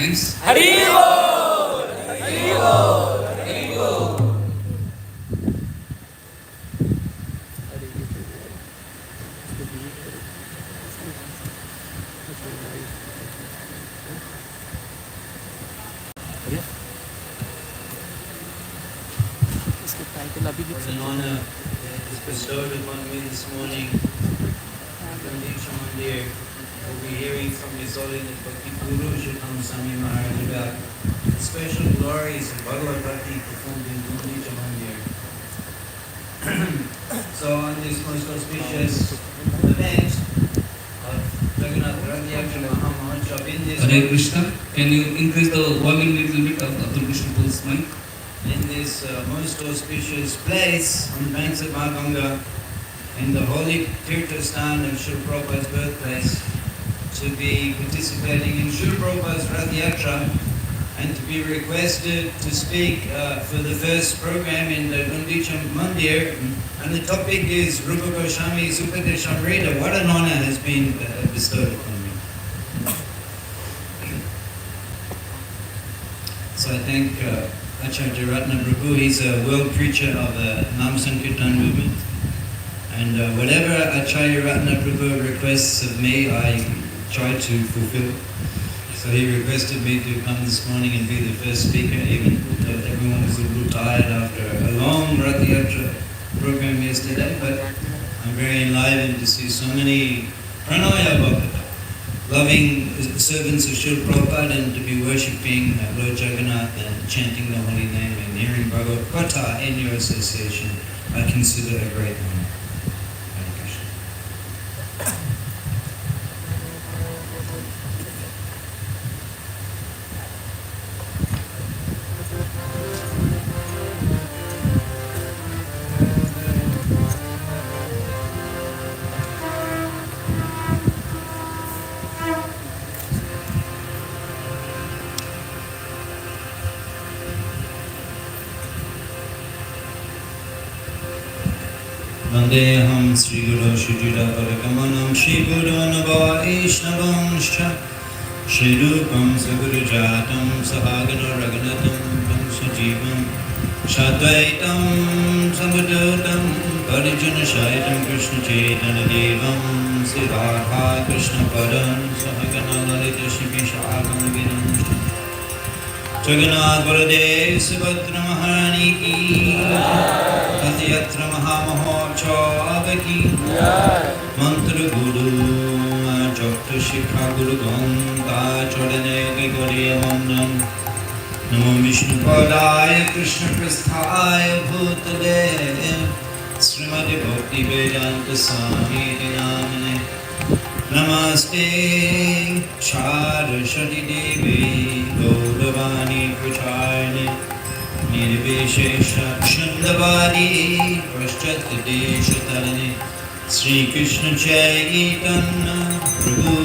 Thanks. Haribol! Haribol! Haribol! What an honor is bestowed upon me this morning. Ganesha Mandir. We'll be hearing from His Holiness Bhakti Guru Shukam Swami Maharaj about the special glories of Bhagavatam performed in Ganesha Mandir. So on this most auspicious event of Jagannath Rath Yatra Mahamahotsav in this Hare Krishna. Can you increase the volume a little bit of Abdul Krishna Paul's mic? in this most auspicious place on the banks of Ganga, in the holy Tirtha Stan of Srila Prabhupada's birthplace, to be participating in Srila Prabhupada's Rath Yatra and to be requested to speak for the first program in the Gundicha Mandir. And the topic is Rupa Goswami's Upadeshamrita. What an honor has been bestowed upon me. So I thank Acharya Ratna Prabhu. He's a world preacher of the Nam Sankirtan movement. And whatever Acharya Ratna Prabhu requests of me, I try to fulfill. So he requested me to come this morning and be the first speaker, even though everyone was a little tired after a long Rath Yatra program yesterday. But I'm very enlivened to see so many Pranaya Bhakta, loving servants of Srila Prabhupada, and to be worshipping Lord Jagannath and chanting the holy name and hearing Bhagavad Katha in your association, I consider a great honor. Hare Krishna. Vandeham Sri Guru Shujita Parakamanam Shri Guru Vaishnavanshcha Shri Rupam Saguru Jatam Sahagana Raghunatam Sajivam Shadvaitam Samadutam Parijana Shaitam Krishna Chaitanya Devam Sri Radha Krishna Padan Sahagana Lalita Shri Vishakam Vinamshcha Jagannath Baladev Subhadra Maharani Ki Yatra Mahamahotsav ki Mantra Guru Chokta Shikha Guru Ganga Chodane Gregoriya Mandan Namo Vishnu Padaya Krishna Prasthaya Bhutale Srimati Bhakti Vedanta Swami Namane Namaste Saraswati Devi Gauravani Pracharine Nirvishesha Shandavadi Paschat Deshatarane Sri Krishna Chaitanya Prabhu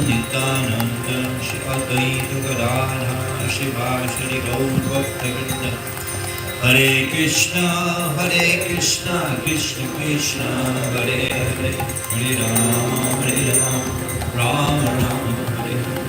Nityananda Shri Advaita Gadadhara Shiva Shri Gaur Bhakta Hare Krishna Krishna Krishna Hare Hare Hare Ram Ram Hare Hare.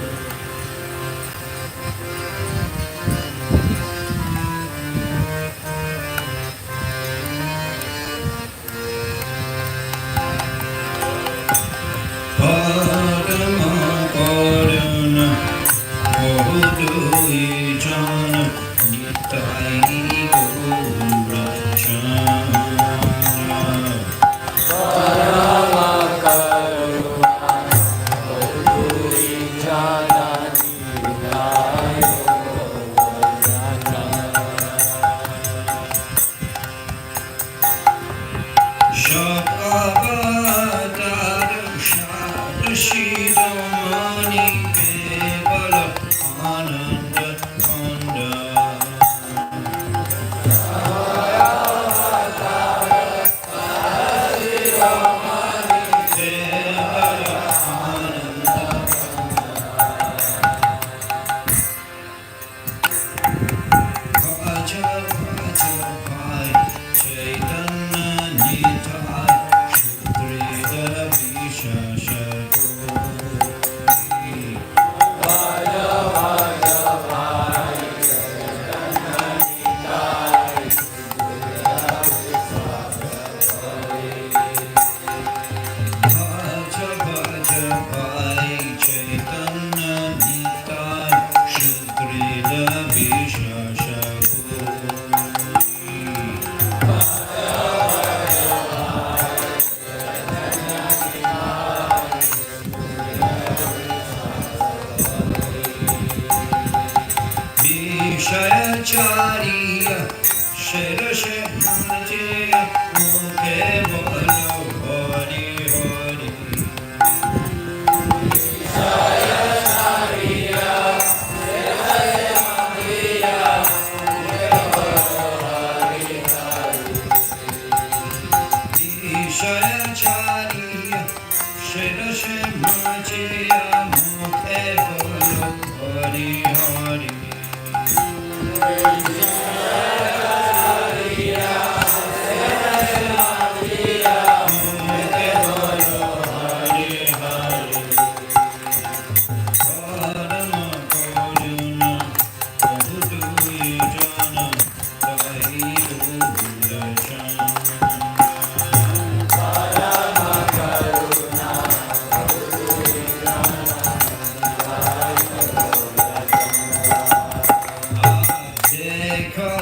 Ishayacharya Shirashe Matiya Mukhe Bolo Hari Hari Ishayacharya Shirashe Matiya Mukhe Bolo Hari Hari Dekha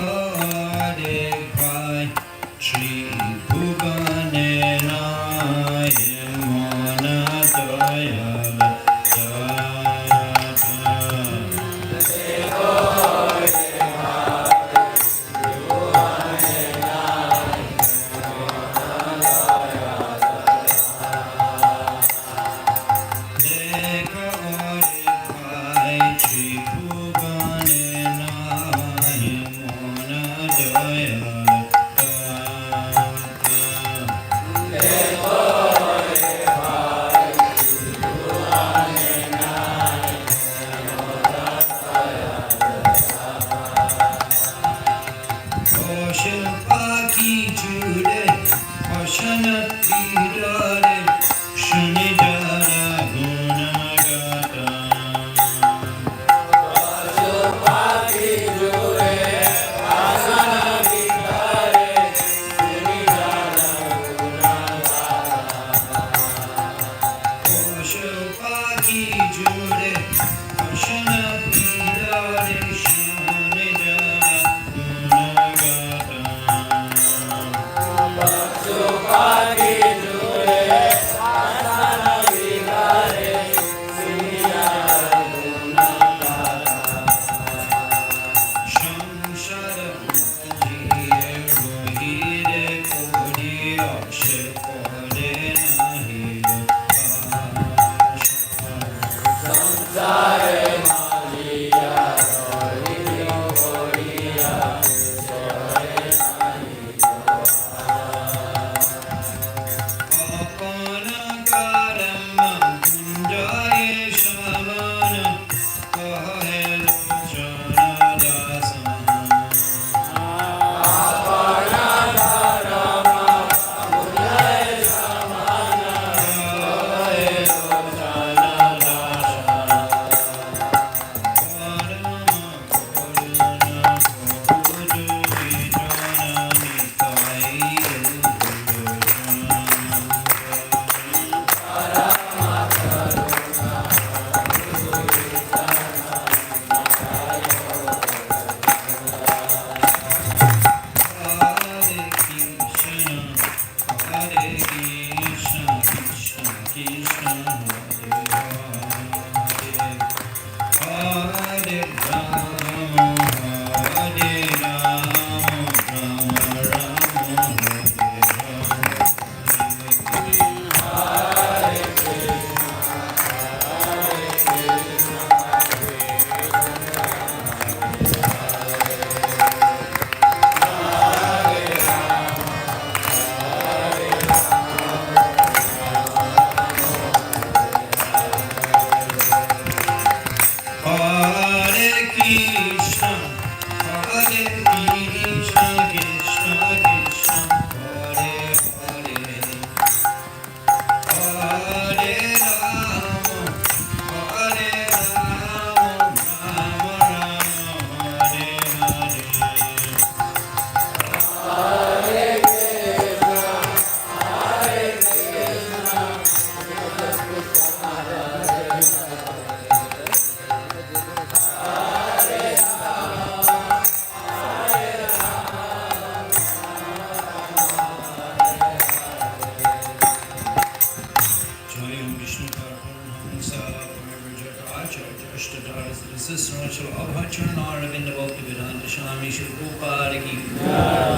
Srachal Abhacharana Ravinda Bhakti Vedanta Swami Shri Prabhupada ki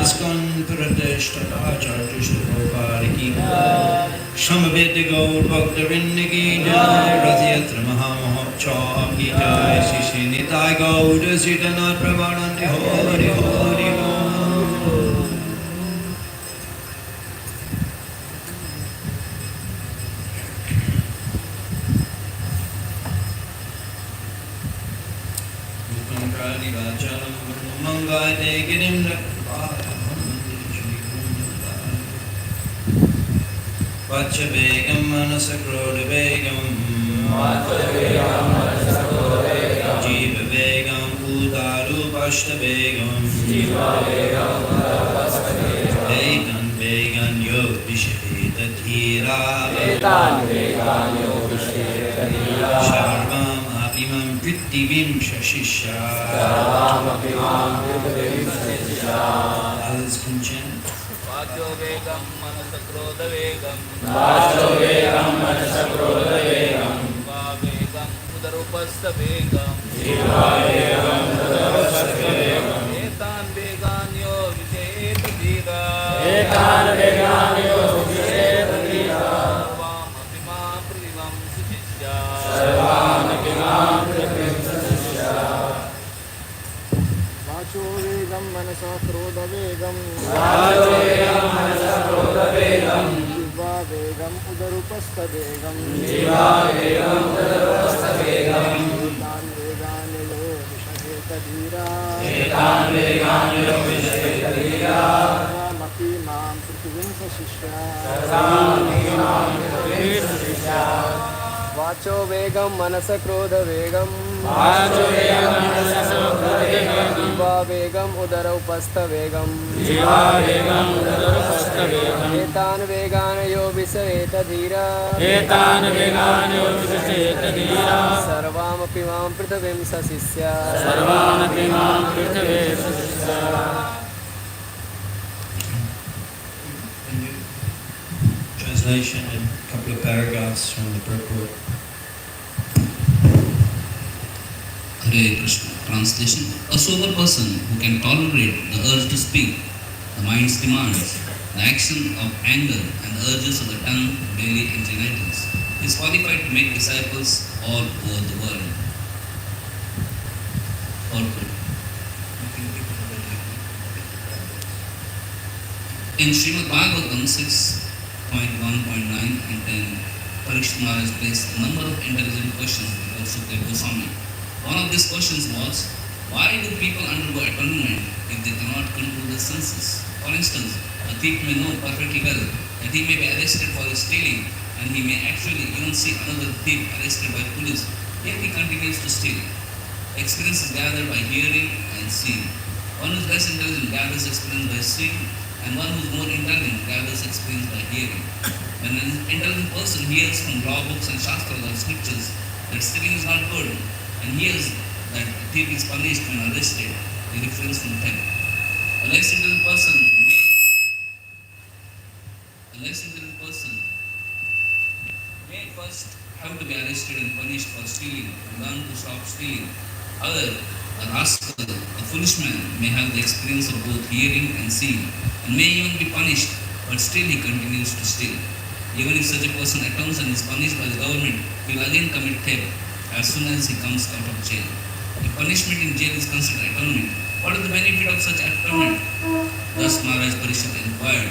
ISKCON Pradesh Tata Acharya Shri Prabhupada ki Samaveta Gaur Bhakta Vrinda ki Jai Rath Yatra Mahamahotsav ki Jai Shri Shri Nitai Gaur Sitanath Prabhadanti Hari Hari Om. Mangate Girim Vacha Begam Manasakroda Begam Jiva Begam Udaru Pashta Begam Etan Began Yo Visheta Dhira Sharvam Apimam Prittivim Shashisha Others can chant. Vacho vegam manasakroda vegam Jiva vegam udarupasta vegam Etan vegan yo visheta dhira Sarvam apimam prithivam suchishya वाचो वेगम मनसा क्रोध वेगम जिह्वा वेगम उदरुपस्थ वेगम एतान वेगान यो विषहेत धीरा सर्वमपि मां पृथिवीं सशिष्या वाचो वेगम मनस क्रोध वेगम जिह्वा वेगम उदर उपस्थ वेगम एतान वेगान यो विषयेत धीरा सर्वामपि मां पृथिवीं सशिष्या Translation and a couple of paragraphs from the purport. Hare Krishna. Translation. A sober person who can tolerate the urge to speak, the mind's demands, the action of anger and the urges of the tongue, belly and genitals, is qualified to make disciples all over the world. Purport. In Srimad Bhagavatam 6.1.9 and 10, Parikshit Maharaj placed a number of intelligent questions before Sukadeva Goswami. One of these questions was, why do people undergo atonement if they cannot control their senses? For instance, a thief may know perfectly well that he may be arrested for stealing, and he may actually even see another thief arrested by police, yet he continues to steal. Experience is gathered by hearing and seeing. One who is less intelligent gathers experience by seeing, and one who is more intelligent gathers experience by hearing. When an intelligent person hears from law books and shastras or scriptures that stealing is not good, and hears that a thief is punished when arrested, he refrains from theft. A less intelligent person may first have to be arrested and punished for stealing, to learn to stop stealing. However, a rascal, a foolish man, may have the experience of both hearing and seeing, and may even be punished, but still he continues to steal. Even if such a person atones and is punished by the government, he will again commit theft as soon as he comes out of jail. If punishment in jail is considered atonement, what is the benefit of such atonement? Thus Maharaj Parishad inquired,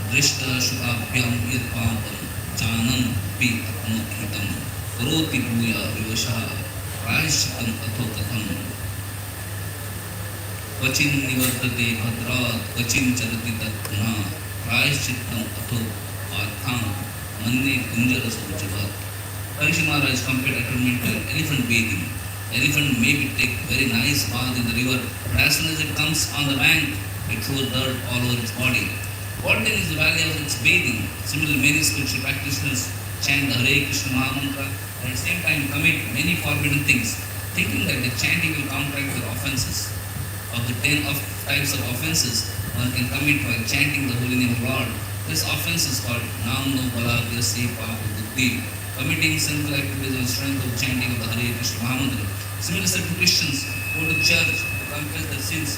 Drishta Shukabhyam Yad Papam Janam Pi Atmahitam Karoti Bhuya Vivasha Prayashitam Atho Katham Kvachin Nivartate Bhadrat Kvachin Charati Tatna Prayashitam Atho Artham Manne Kunjara Sauchavat. Parikshit Maharaj compared atonement to an elephant bathing. Elephant may take very nice bath in the river, but as soon as it comes on the bank, it throws dirt all over its body. What then is the value of its bathing? Similarly, many spiritual practitioners chant the Hare Krishna Mahamantra and at the same time commit many forbidden things, thinking that the chanting will counteract their offenses. Of the 10 types of offenses one can commit while chanting the holy name of Lord, this offense is called Nam No Bala Vyasi Papa Buddhi. committing sinful activities on strength of chanting of the Hare Krishna Mahamantra. Similarly, certain Christians go to church to confess their sins,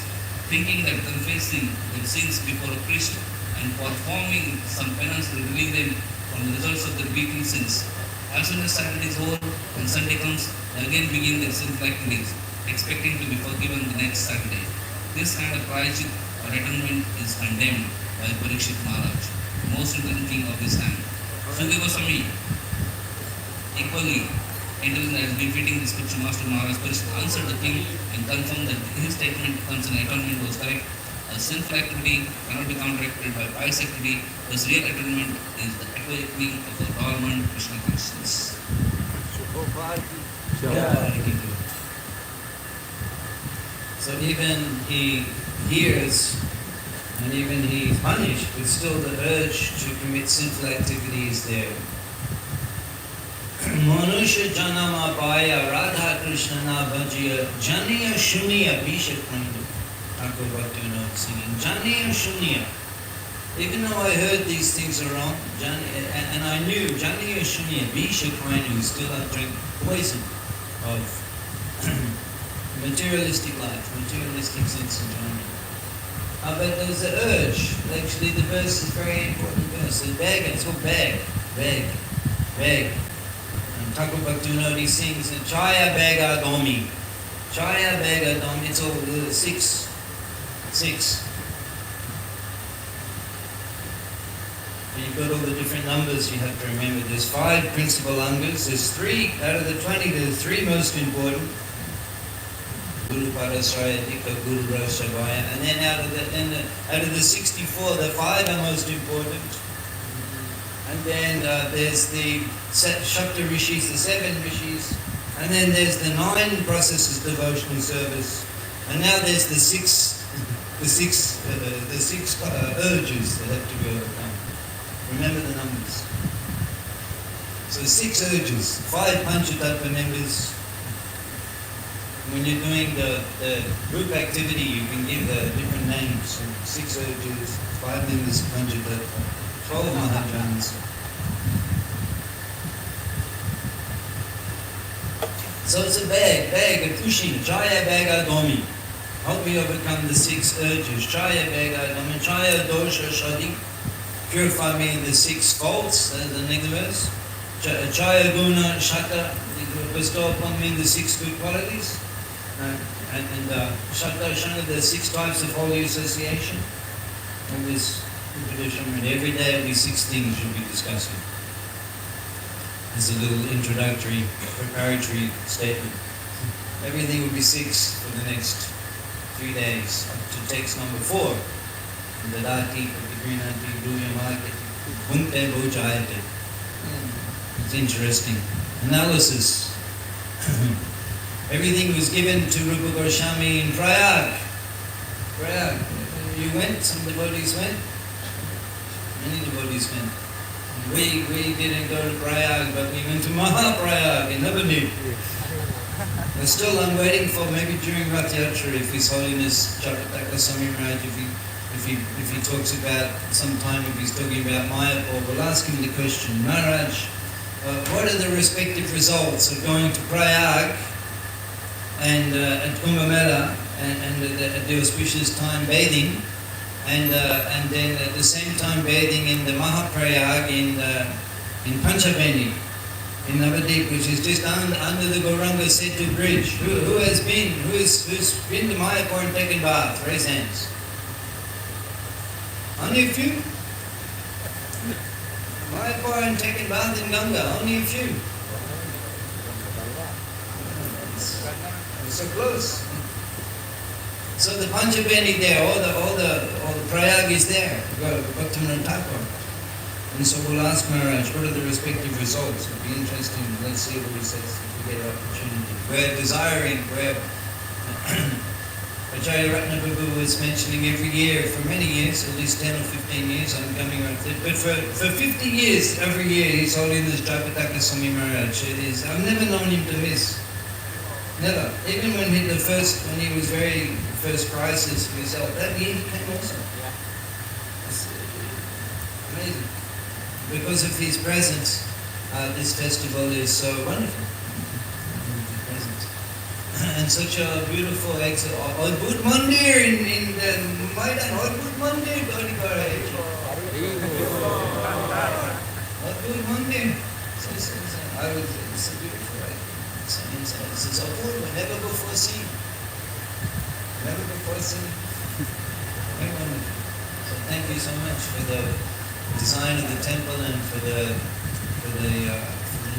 thinking that confessing their sins before a priest and performing some penance will relieve them from the results of their weekly sins. As soon as Saturday is over and Sunday comes, they again begin their sinful activities, expecting to be forgiven the next Saturday. This kind of prayachit or atonement is condemned by Parikshit Maharaj, the most important king of his time. Sukadeva Goswami, equally intelligent as befitting the spiritual master Maharaj, Parikshit answered the king and confirmed that his statement concerning atonement was correct. A sinful activity cannot be counteracted by pious activity. Thus, real atonement is the awakening of the dormant Krishna consciousness. So even he hears and even he is punished, but still the urge to commit sinful activity is there. Manusha janama paya Radha Krishna na bhajiya janiya shuniya bisha prandu. Thakur Bhaktivinoda singing janiya shuniya. Even though I heard these things are wrong, and I knew janiya shuniya bisha prandu still I drink poison of materialistic life, materialistic sense enjoyment. But there's the urge. Actually, the verse is very important verse. The beg, it's called beg, beg, beg. And Thakur Bhaktivinoda sings Chaya Bega Domi. Chaya Bega Domi. It's all six. And you've got all the different numbers you have to remember. There's 5 principal angas. There's 3 out of the 20. There's 3 most important. Guru Parasraya Dika Guru Rashavaya, and then out of the 64, the 5 are most important. And then there's the Shakta Rishis, the 7 Rishis, and then there's the 9 processes devotional service, and now there's the six urges that have to be overcome. Remember the numbers. So 6 urges, 5 Panchatattva members. When you're doing the group activity, you can give different names. So 6 urges, 5 members of Panchatattva, 12 Mahajans. So it's a bag, a pushing, Chaya Baga Domi. Help me overcome the 6 urges. Chaya Baga Domi, Chaya Dosha Shadi. Purify me in the 6 faults, that's the next verse. Chaya Guna Shaka, bestow upon me the 6 good qualities. And Shakta Shanga, the 6 types of holy association. And this tradition, and every day will be 6 things you'll be discussing. As a little introductory, preparatory statement. Everything will be 6 for the next 3 days, up to text number 4. Dadati, Patigrinati, Duyamaki, Bunte Bojayate. It's interesting. Analysis. Everything was given to Rupa Goswami in Prayag. You went, some devotees went. Many devotees went. We didn't go to Prayag, but we went to Mahaprayag in Navadvip. But still, I'm waiting for maybe during Rath Yatra, if His Holiness Jagataka Swami Maharaj, if he talks about sometime, if he's talking about Mayapur, we'll ask him the question, Maharaj, what are the respective results of going to Prayag and at Kumbh Mela and at the auspicious time bathing, and then at the same time bathing in the Mahaprayag in Panchabeni, in Navadvip, which is just under the Gauranga Setu bridge. Who's been to Mayapur and taken bath? Raise hands. Only a few. Mayapur and taken bath in Ganga. Only a few. So close. So the Panchabeni there, all the Prayag is there. Bhaktivinoda Thakur. And so we'll ask Maharaj, what are the respective results? It'll be interesting. Let's see what he says if we get an opportunity. We're desiring, Acharya Ratna Prabhu was mentioning every year, for many years, at least 10 or 15 years, I'm coming right there. But for 50 years, every year, His Holiness Jagataka Swami Maharaj. I've never known him to miss. Never. Even when he was very first crisis for himself, that year he came also. It's amazing. Because of his presence, this festival is so wonderful. And such a beautiful exit. Adbhut Mandir in the Maidan. Adbhut Mandir. Adbhut Mandir. It's a beautiful, right? It's a whole, never before seen. Never before seen. Very wonderful. So thank you so much for the design of the temple and for the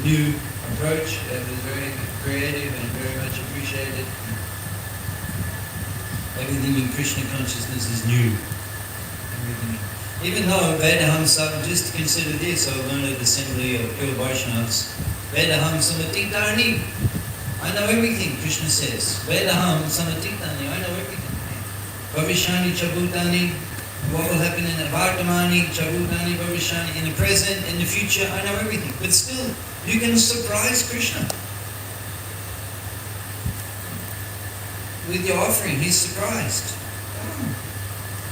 new approach. It was very creative and very much appreciated. Everything in Krishna consciousness is new. Everything. Even though Vedaham just consider this, a learned assembly of pure Vaishnavas, Vedaham Samatitani. I know everything, Krishna says. Vedaham Samatitani, I know everything. Bhavishani Chabutani, what will happen in the Vartamani, Chabutani, Bhavishani, in the present, in the future, I know everything. But still, you can surprise Krishna. With your offering, he's surprised. Oh.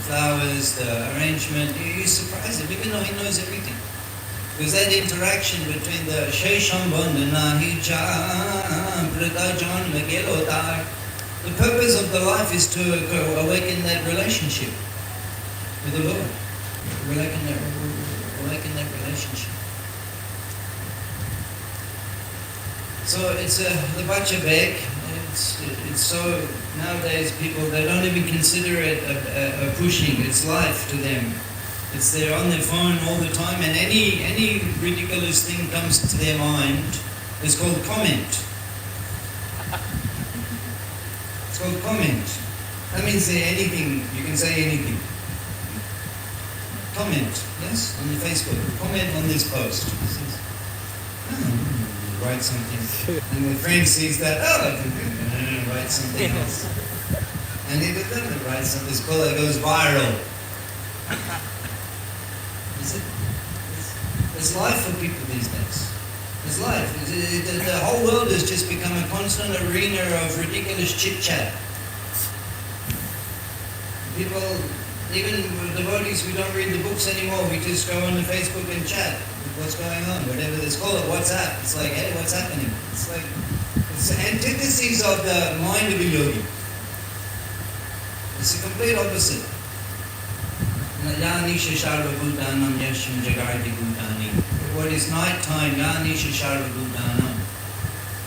Flowers, the arrangement, you surprise him, even though he knows everything. Because that interaction between the Shesham Bandhana, the purpose of the life is to awaken that relationship with the Lord. Awaken that relationship. So it's the Bacha Beg. It's so, nowadays people, they don't even consider it a pushing, it's life to them. They're on their phone all the time, and any ridiculous thing comes to their mind, it's called comment. It's called comment. That means anything, you can say anything. Comment, yes, on the Facebook, comment on this post. Write something, and the friend sees that, write something else. And he doesn't write something, it's called, it goes viral. It's life for people these days. It's life. The whole world has just become a constant arena of ridiculous chit-chat. People, even devotees, we don't read the books anymore, we just go on to Facebook and chat. What's going on? Whatever it's called, WhatsApp. It's like, hey, what's happening? It's like, it's the antithesis of the mind of a yogi. It's the complete opposite. What is nighttime?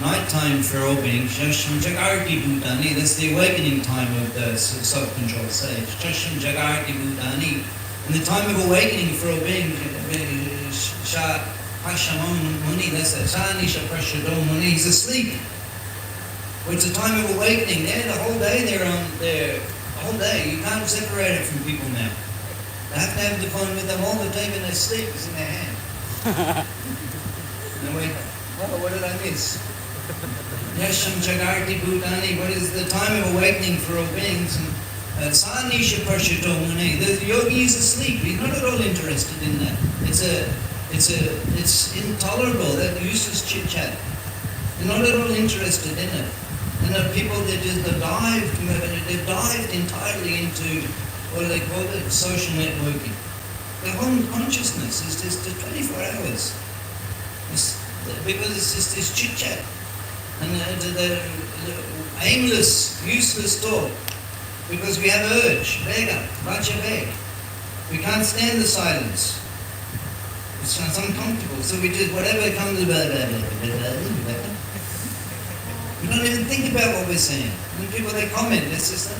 Nighttime for all beings. That's the awakening time of the self-control sage. And the time of awakening for all beings, he's asleep. Well, it's a time of awakening. The whole day they're on there. The whole day. You can't separate it from people now. They have to have the phone with them all the time, and they sleep. It's in their hand. And wait, what did I miss? Yasham Jagarti Bhutani. What is the time of awakening for all beings? Sanisha Parshato Mune. The yogi is asleep. He's not at all interested in that. It's intolerable, that useless chit chat. They're not at all interested in it. And the people they've dived entirely into what do they call it? Social networking. Their whole consciousness is just 24 hours. Because it's just this chit chat. And the aimless, useless talk. Because we have urge, vega, vacha veg. We can't stand the silence. It's uncomfortable. So we just, whatever comes about, we don't even think about what we're saying. When people, they comment, it's just,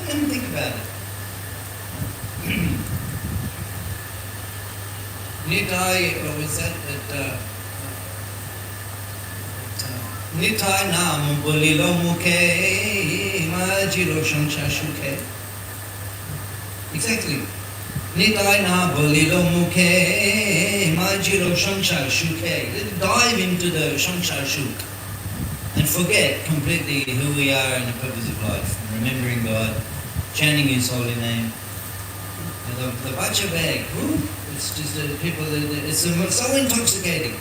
don't even think about it. Nitai, what was that? Nitai nam bolilo mukhe majiro shangsha shukhe. Exactly. Nitai na bolilo mukhe majiro shangsha shukhe. Dive into the shangsha shuk and forget completely who we are and the purpose of life. Remembering God, chanting His holy name. And the bacha bag, it's just people, it's so intoxicating.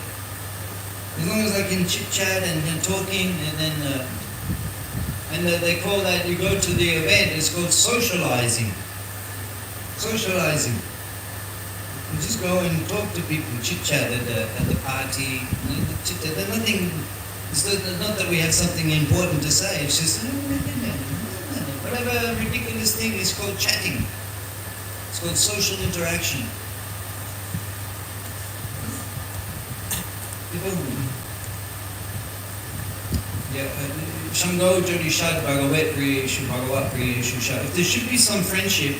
As long as I can chit-chat and talking, and then they call that, you go to the event, it's called socializing. Socializing. You just go and talk to people, chit-chat at the party. You know, chit-chat. There's nothing, not that we have something important to say, it's just whatever ridiculous thing is called chatting. It's called social interaction. Shango Jodi Shad Bhagavat Priyeshu Bhagavat Priyeshu Shad. If there should be some friendship,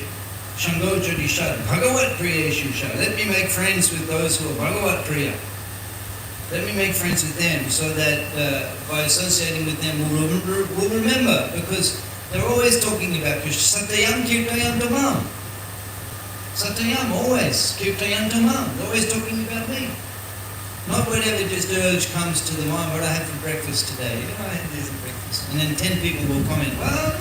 Shango Jodi Shad Bhagavat Priyeshu Shad. Let me make friends with those who are Bhagavat Priya. Let me make friends with them so that by associating with them we'll remember, because they're always talking about Krishna. Satyam Kirtayam Tamam. Satyam, always. Kirtayam Tamam. They're always talking about me. Not whatever just urge comes to the mind, what I had for breakfast today. You know, I had this for breakfast. And then 10 people will comment, well,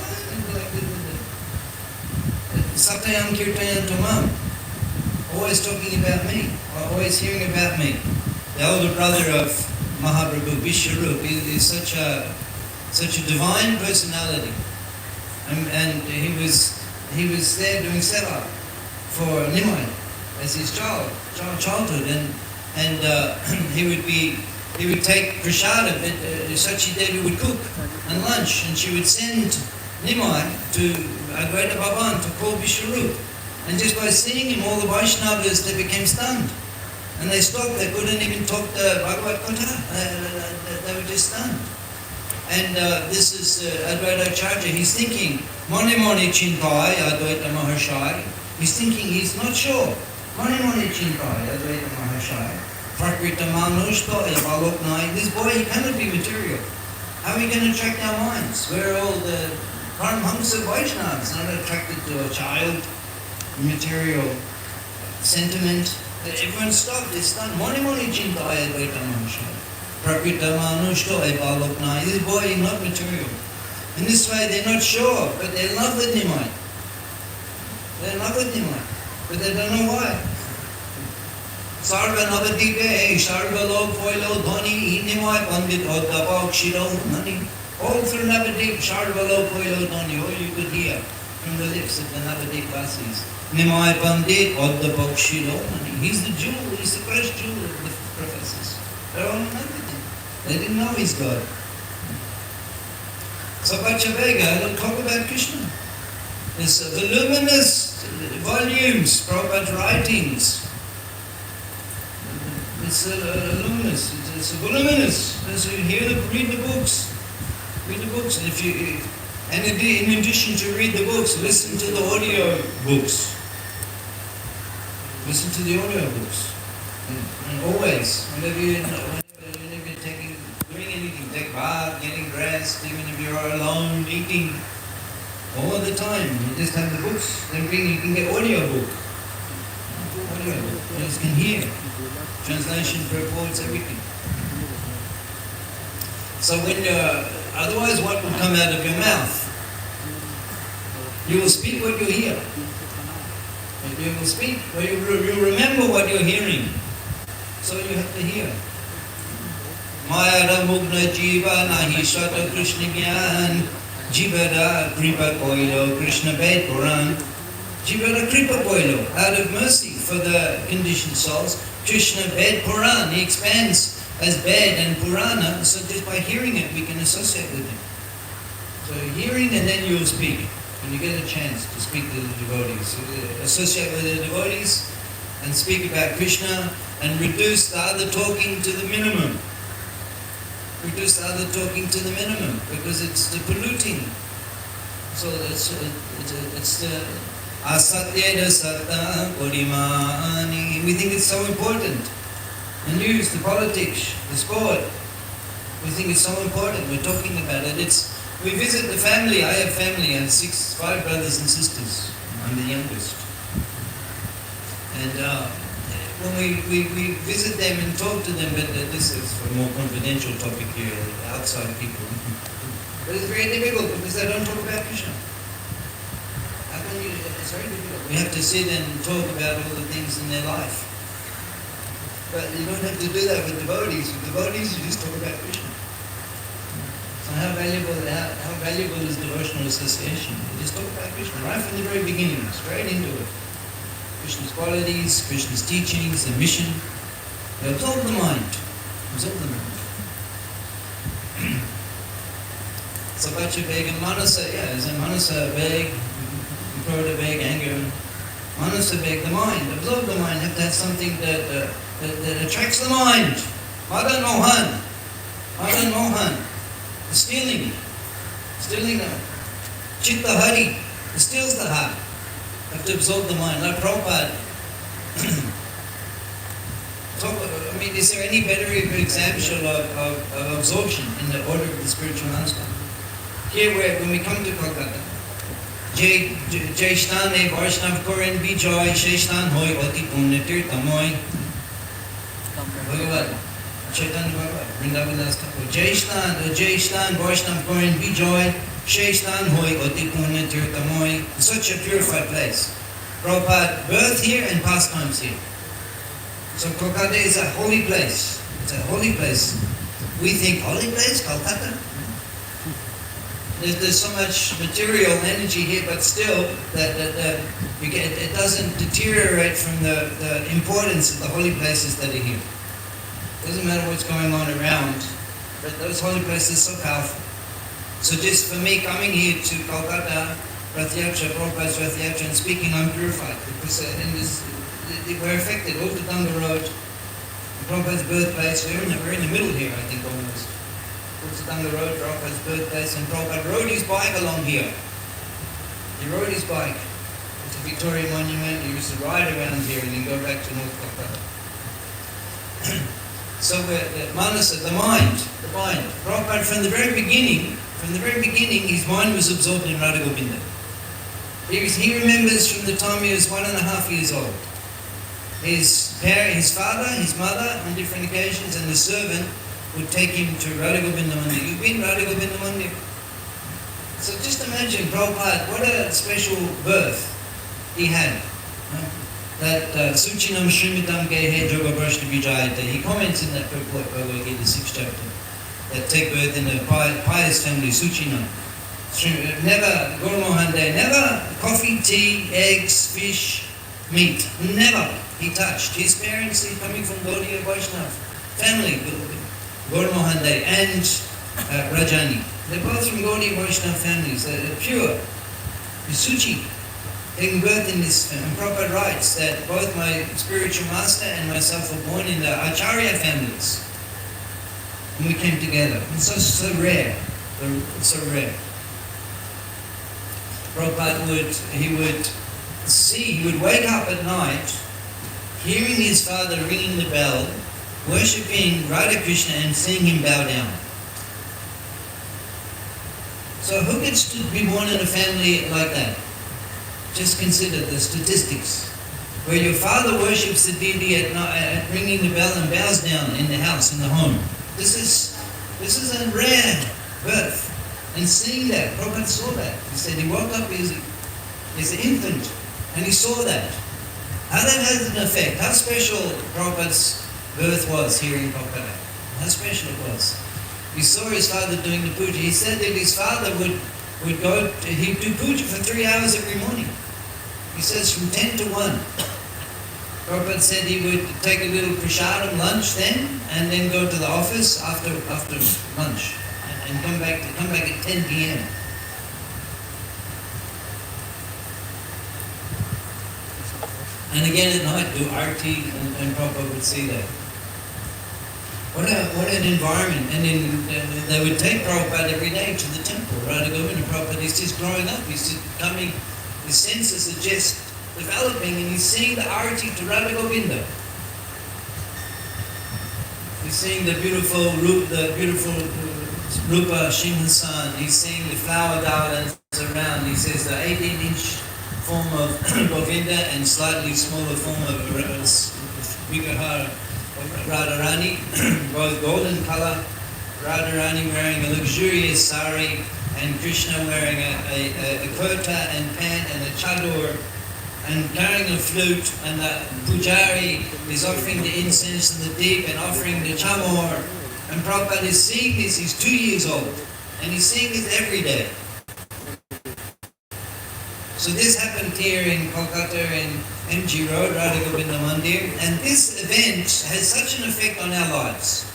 Satyam Kirtayam Tamam. Always talking about me. Always hearing about me. The older brother of Mahaprabhu, Vishwarup, is such a divine personality. And he was there doing seva for Nimai as his childhood, and he would take prasada, Sachi Devi would cook and lunch, and she would send Nimai to Advaita Bhavan to call Vishwarup. And just by seeing him, all the Vaishnavas, they became stunned. And they stopped, they couldn't even talk the Bhagavad Katha, they were just stunned. And this is Advaita Acharya, he's thinking, Mani Mani Chintai Advaita Mahashai. He's thinking, he's not sure. Mani Mani Chintai Advaita Mahashai. Prakrita Manushta Evaloknai. This boy, he cannot be material. How are we going to attract our minds? We're all the Paramhamsa Vaishnavas, not attracted to a child, material sentiment. Everyone stopped, they stunned. Mani Mani Chintai Advaita Mahashai. Prakrita Manushta Evaloknai. This boy is not material. In this way, they're not sure, but they're in love with Nimai. They're in love with Nimai, but they don't know why. Sarva Navadipe, Sarva Lok Foilo Dhoni, Nimai Pandit Odapok Shiro Nani. All through Navadip, Sarva Lok Foilo Dhoni, all you could hear from the lips of the Navadip Vasis. Nimai Pandit Odapok Shiro Nani. He's the jewel, he's the first jewel of the professors. They're all in love with him. They didn't know he's God. So Bhachavega, they'll talk about Krishna. There's voluminous volumes, Prabhupada's writings. It's voluminous. It's voluminous. So you read the books. Read the books. And in addition to read the books, listen to the audio books. Listen to the audio books. And always, whenever you're doing anything, take bath, getting dressed, even if you're alone, eating, all the time, you just have the books. Then you can get audio book. Audio book. You just can hear. Translation, purports, everything. So otherwise what will come out of your mouth? You will speak what you hear. You will speak, or you remember what you're hearing. So you have to hear. Maya Mugna Jiva Nahi Shata Krishna Gyan Jivara Kripa Koilo Krishna Ved Puran. Jivara Kripa Koilo, out of mercy for the conditioned souls, Krishna Ved Puran, he expands as Ved and Purana, so just by hearing it we can associate with him. So hearing and then you'll speak. When you get a chance to speak to the devotees, so associate with the devotees and speak about Krishna and reduce the other talking to the minimum. Reduce the other talking to the minimum because it's the polluting. So it's the asatya sata kodimani. We think it's so important. The news, the politics, the sport. We think it's so important. We're talking about it. We visit the family. I have family. I have 5 brothers and sisters. I'm the youngest. And when we visit them and talk to them, but this is for a more confidential topic here, outside people. But it's very difficult because they don't talk about Krishna. It's very difficult. We have to sit and talk about all the things in their life. But you don't have to do that with devotees. With devotees, you just talk about Krishna. So how valuable is devotional association? You just talk about Krishna right from the very beginning, straight into it. Krishna's qualities, Krishna's teachings, the mission. They absorb the mind. Absorb the mind. Sabacha Veg and Manasa, there's a Manasa Veg, Krodha Veg, anger. Manasa Veg, the mind. Absorb the mind. Have to have something that attracts the mind. Madan Mohan. Madan Mohan. The stealing. Stealing the Chitta Hari. It steals the heart. Have to absorb the mind. Like Prabhupada. Is there any better example of absorption in the order of the spiritual master? Here, when we come to Kolkata, Jai Shtane Vaishnav Koren Bijoy Sheshtan Hoy Oti Punnatir Tamoy Bhagavad Chaitanya Bhagavad Vrindavan Das Thakur Jai Shtan Vaishnav Koren Bijoy Sheshtan Hoy Oti Punnatir Tamoy. Such a purified place. Prabhupada birth here and pastimes here. So Kolkata is a holy place. It's a holy place. We think, holy place, Kolkata? There's so much material energy here, but still, it doesn't deteriorate from the importance of the holy places that are here. It doesn't matter what's going on around, but those holy places are so powerful. So just for me coming here to Kolkata, Rath Yatra, Prabhupada's Rath Yatra, and speaking, I'm purified. Because we're affected all down the road. Prabhupada's birthplace, we're in the middle here, I think, almost. Also down the road, Prabhupada's birthplace, and Prabhupada rode his bike along here. He rode his bike. It's a Victoria monument. He used to ride around here and then go back to North Kolkata. So the Manasa, the mind. Prabhupada from the very beginning, his mind was absorbed in Radha Govinda. He remembers from the time he was 1.5 years old. His father, his mother, on different occasions, and the servant would take him to Radha Govinda Mandir. You've been Radha Govinda Mandir? So just imagine Prabhupada, what a special birth he had. That Suchinam Srimitam Gehe Yoga Brashta Vijayata. He comments in that purport, Bhagavad Gita, 6th chapter, that take birth in a pious family, Suchinam. Never, Guru Mohan Day, never coffee, tea, eggs, fish, meat. Never he touched. His parents, he's coming from Gaudiya Vaishnava family, Guru Mohan Day and Rajani. They're both from Gaudiya Vaishnava families. They're pure. Suchi. Taking birth in this, and Prabhupada writes that both my spiritual master and myself were born in the Acharya families. And we came together. It's so rare. It's so rare. Prabhupada he would wake up at night, hearing his father ringing the bell, worshipping Hare Krishna and seeing him bow down. So who gets to be born in a family like that? Just consider the statistics. Where your father worships the deity at night, ringing the bell and bows down in the house, in the home. This is a rare birth. And seeing that, Prabhupada saw that. He said he woke up as an infant and he saw that. How that has an effect, how special Prabhupada's birth was here in Kolkata. How special it was. He saw his father doing the puja. He said that his father would go, he'd do puja for 3 hours every morning. He says from 10 to 1. Prabhupada said he would take a little prasadam lunch then, and then go to the office after lunch, and come back at 10 p.m. And again at night do arti, and Prabhupada would see that. What an environment. And then they would take Prabhupada every day to the temple. Radha Govinda Prabhupada is just growing up. He's just coming, his senses are just developing, and he's seeing the arati to Radha Govinda. He's seeing the beautiful Rupa Shinhasan. He's seeing the flower garlands around. He says the 18-inch form of Govinda and slightly smaller form of Vigraha Radharani, both golden color, Radharani wearing a luxurious sari, and Krishna wearing a kurta and pant and a chadur, and carrying a flute, and the pujari is offering the incense and the deep and offering the chamor. And Prabhupada is seeing this, he's 2 years old, and he's seeing this every day. So this happened here in Kolkata in MG Road, Radha Govinda Mandir, and this event has such an effect on our lives.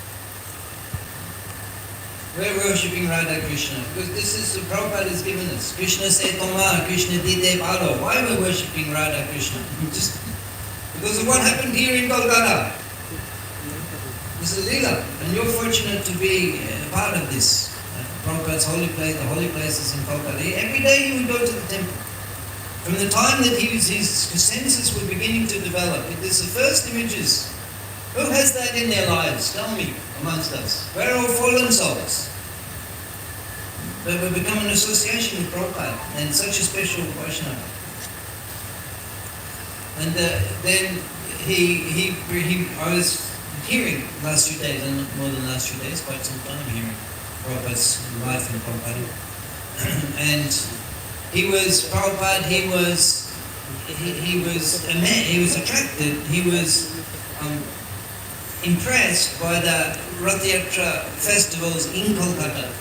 We're worshipping Radha Krishna because this is what Prabhupada has given us. Krishna se toma, Krishna dite palo. Why are we worshipping Radha Krishna? Just because of what happened here in Kolkata. This is Leela, and you're fortunate to be a part of this. Prabhupada's holy place, the holy places in Kolkata. Every day he would go to the temple. From the time that his senses were beginning to develop, it is the first images. Who has that in their lives? Tell me, amongst us. We're all fallen souls. But we've become an association with Prabhupada and such a special Vaishnava. And then I was hearing last few days, and more than last few days, quite some time hearing Prabhupada's life in Kolkata. And Prabhupada, he was a man, he was attracted, he was impressed by the Rath Yatra festivals in Kolkata.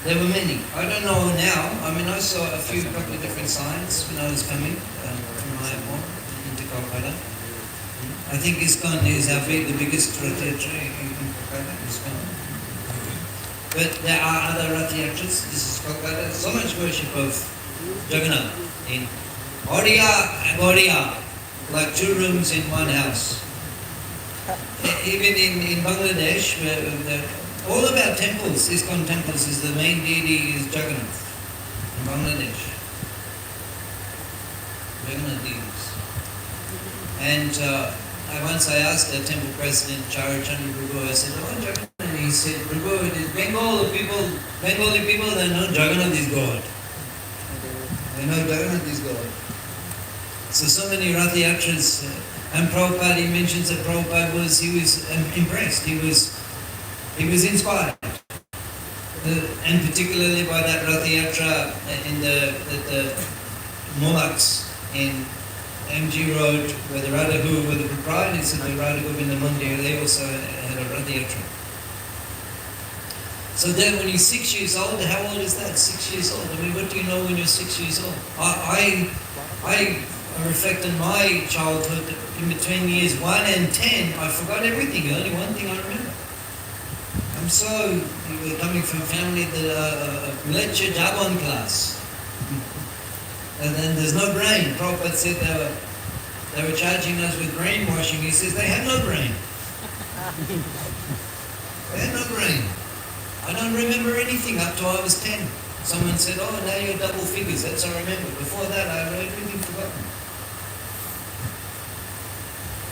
There were many. I don't know now. I mean, I saw a couple of different signs when I was coming from my home into Kolkata. I think ISKCON is the biggest Rath Yatra in Kolkata, ISKCON. But there are other Rath Yatras. This is Kolkata. So much worship of Jagannath in Odia and Odia, like two rooms in one house. Even in Bangladesh, where all of our temples, ISKCON temples, is the main deity is Jagannath in Bangladesh. Jagannath deities. And once I asked the temple president, Charachandra Prabhu, I said, "Oh, Jagannath." And he said, "Prabhu, it is Bengali people, they know Jagannath is God. They know Jagannath is God." So many Rath Yatras. And Prabhupada, he mentions that Prabhupada was impressed, he was inspired. And particularly by that Rath Yatra in the Mulaks in MG Road, where the proprietors of the Radha Govinda Mandir, they also had a Rath Yatra. So then when he's 6 years old, how old is that? 6 years old. I mean, what do you know when you're 6 years old? I reflect on my childhood in between years 1 and 10. I forgot everything. Only one thing I remember. We're coming from a family that lecture Jabon class. And then there's no brain. Prabhupada said they were charging us with brainwashing. He says they had no brain. They had no brain. I don't remember anything up till I was 10. Someone said, "Oh, now you're double figures." That's all I remember. Before that, I had everything forgotten.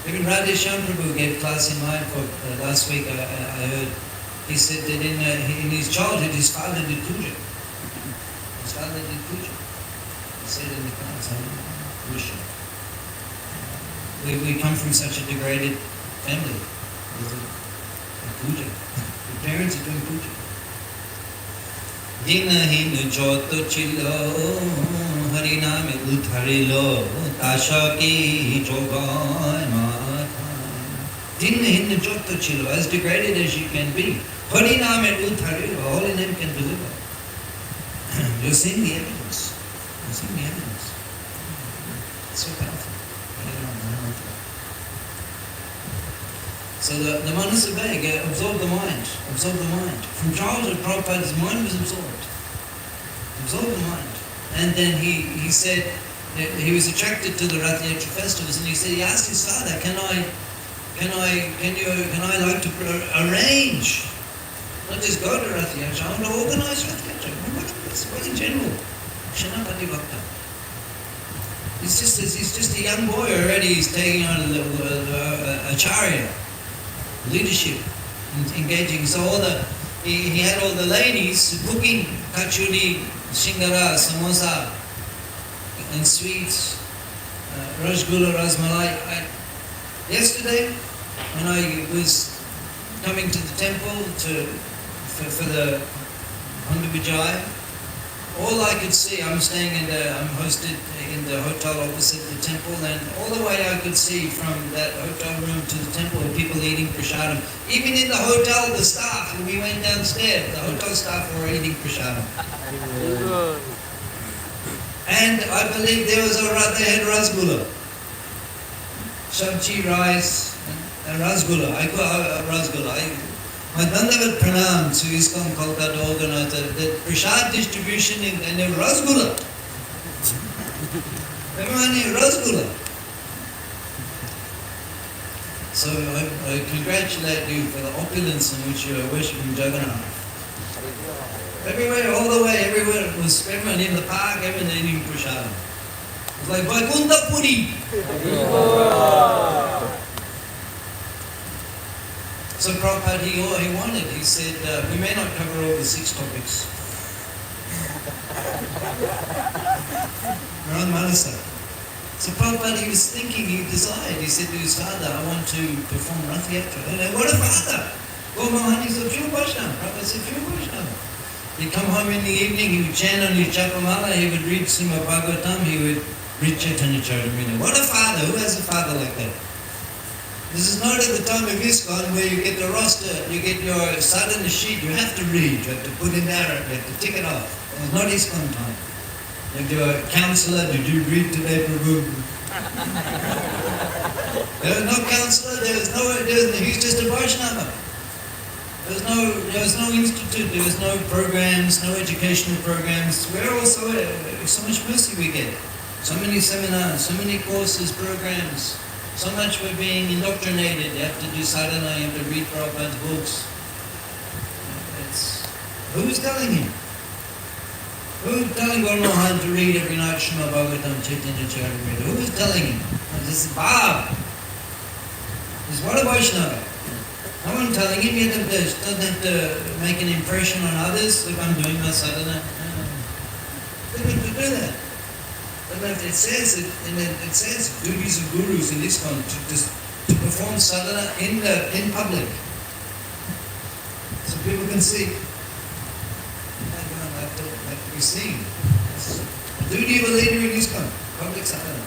Even Radheshyam Prabhu gave class in mine for last week. I heard he said that in his childhood, his father did puja. His father did puja. He said in the class, puja. We come from such a degraded family. Puja. The parents are doing puja. Dinahin joto chilo hariname utharilo tashaki jogai mata. Dinahin joto chilo, as degraded as you can be. Hariname utharilo, holy name can deliver. You're seeing the evidence. You're seeing the evidence. It's so powerful. So the Manasa Beg absorbed the mind. From childhood, Prabhupada's mind was absorbed the mind. And then he said that he was attracted to the Rath Yatra festivals, and he asked his father, can I like to arrange, not just go to Rath Yatra, I want to organize Rath Yatra. What in general? Shanapati Bhakta. He's just a young boy already. He's taking on a charya. Leadership, engaging. So he had all the ladies cooking kachuri, shingara, samosa, and sweets, rasgulla, rasmalai. Yesterday, when I was coming to the temple for the Honda Vijay, all I could see, I'm hosted in the hotel opposite the temple, and all the way I could see from that hotel room to the temple were people eating prasadam. Even in the hotel, the staff, when we went downstairs, the hotel staff were eating prasadam. And I believe there was a Rath, they had rasgulla. Sabji rice and rasgulla. I got rasgulla. My Dandavat Pranam to ISKCON Kolkata organizer, the prasad distribution and the rasgulla. Everyone knew rasgulla. So I congratulate you for the opulence in which you are worshipping Jagannath. Everywhere, all the way, everywhere, it was everyone in the park, everyone eating prasad. It was like Vaikuntha Puri. So Prabhupada, he wanted, he said, we may not cover all the 6 topics. We're on Manasa. So Prabhupada, he was thinking, he desired, he said to his father, I want to perform Rath Yatra. And what a father! Gomahani is a pure Vaishnava. Prabhupada said, pure Vaishnava. He'd come home in the evening, he would chant on his Chapamala, he would read Srimad Bhagavatam, he would read Chaitanya Charitamrita. What a father! Who has a father like that? This is not at the time of ISKCON where you get the roster, you get your sadhana sheet, you have to read, you have to put an arrow, you have to tick it off. It's not ISKCON time. You have your counselor, did you read today, Prabhu? There was no counselor, he's just a Vaishnava. There was no institute, there was no programs, no educational programs. We're also, so much mercy we get. So many seminars, so many courses, programs. So much we're being indoctrinated. You have to do sadhana, you have to read Prabhupada's books. Who's telling him? Who's telling Guru Mohan to read every night Srimad Bhagavatam, Chaitanya Charitamrita? Who is telling him? This is Bab. This is what a Vaishnava. No one telling him, he doesn't have to make an impression on others. Look, I'm doing my sadhana. They don't have to do that. But it says duties of gurus in ISKCON to perform sadhana in public, so people can see. Have to be seen. The duty of a leader in ISKCON, public sadhana.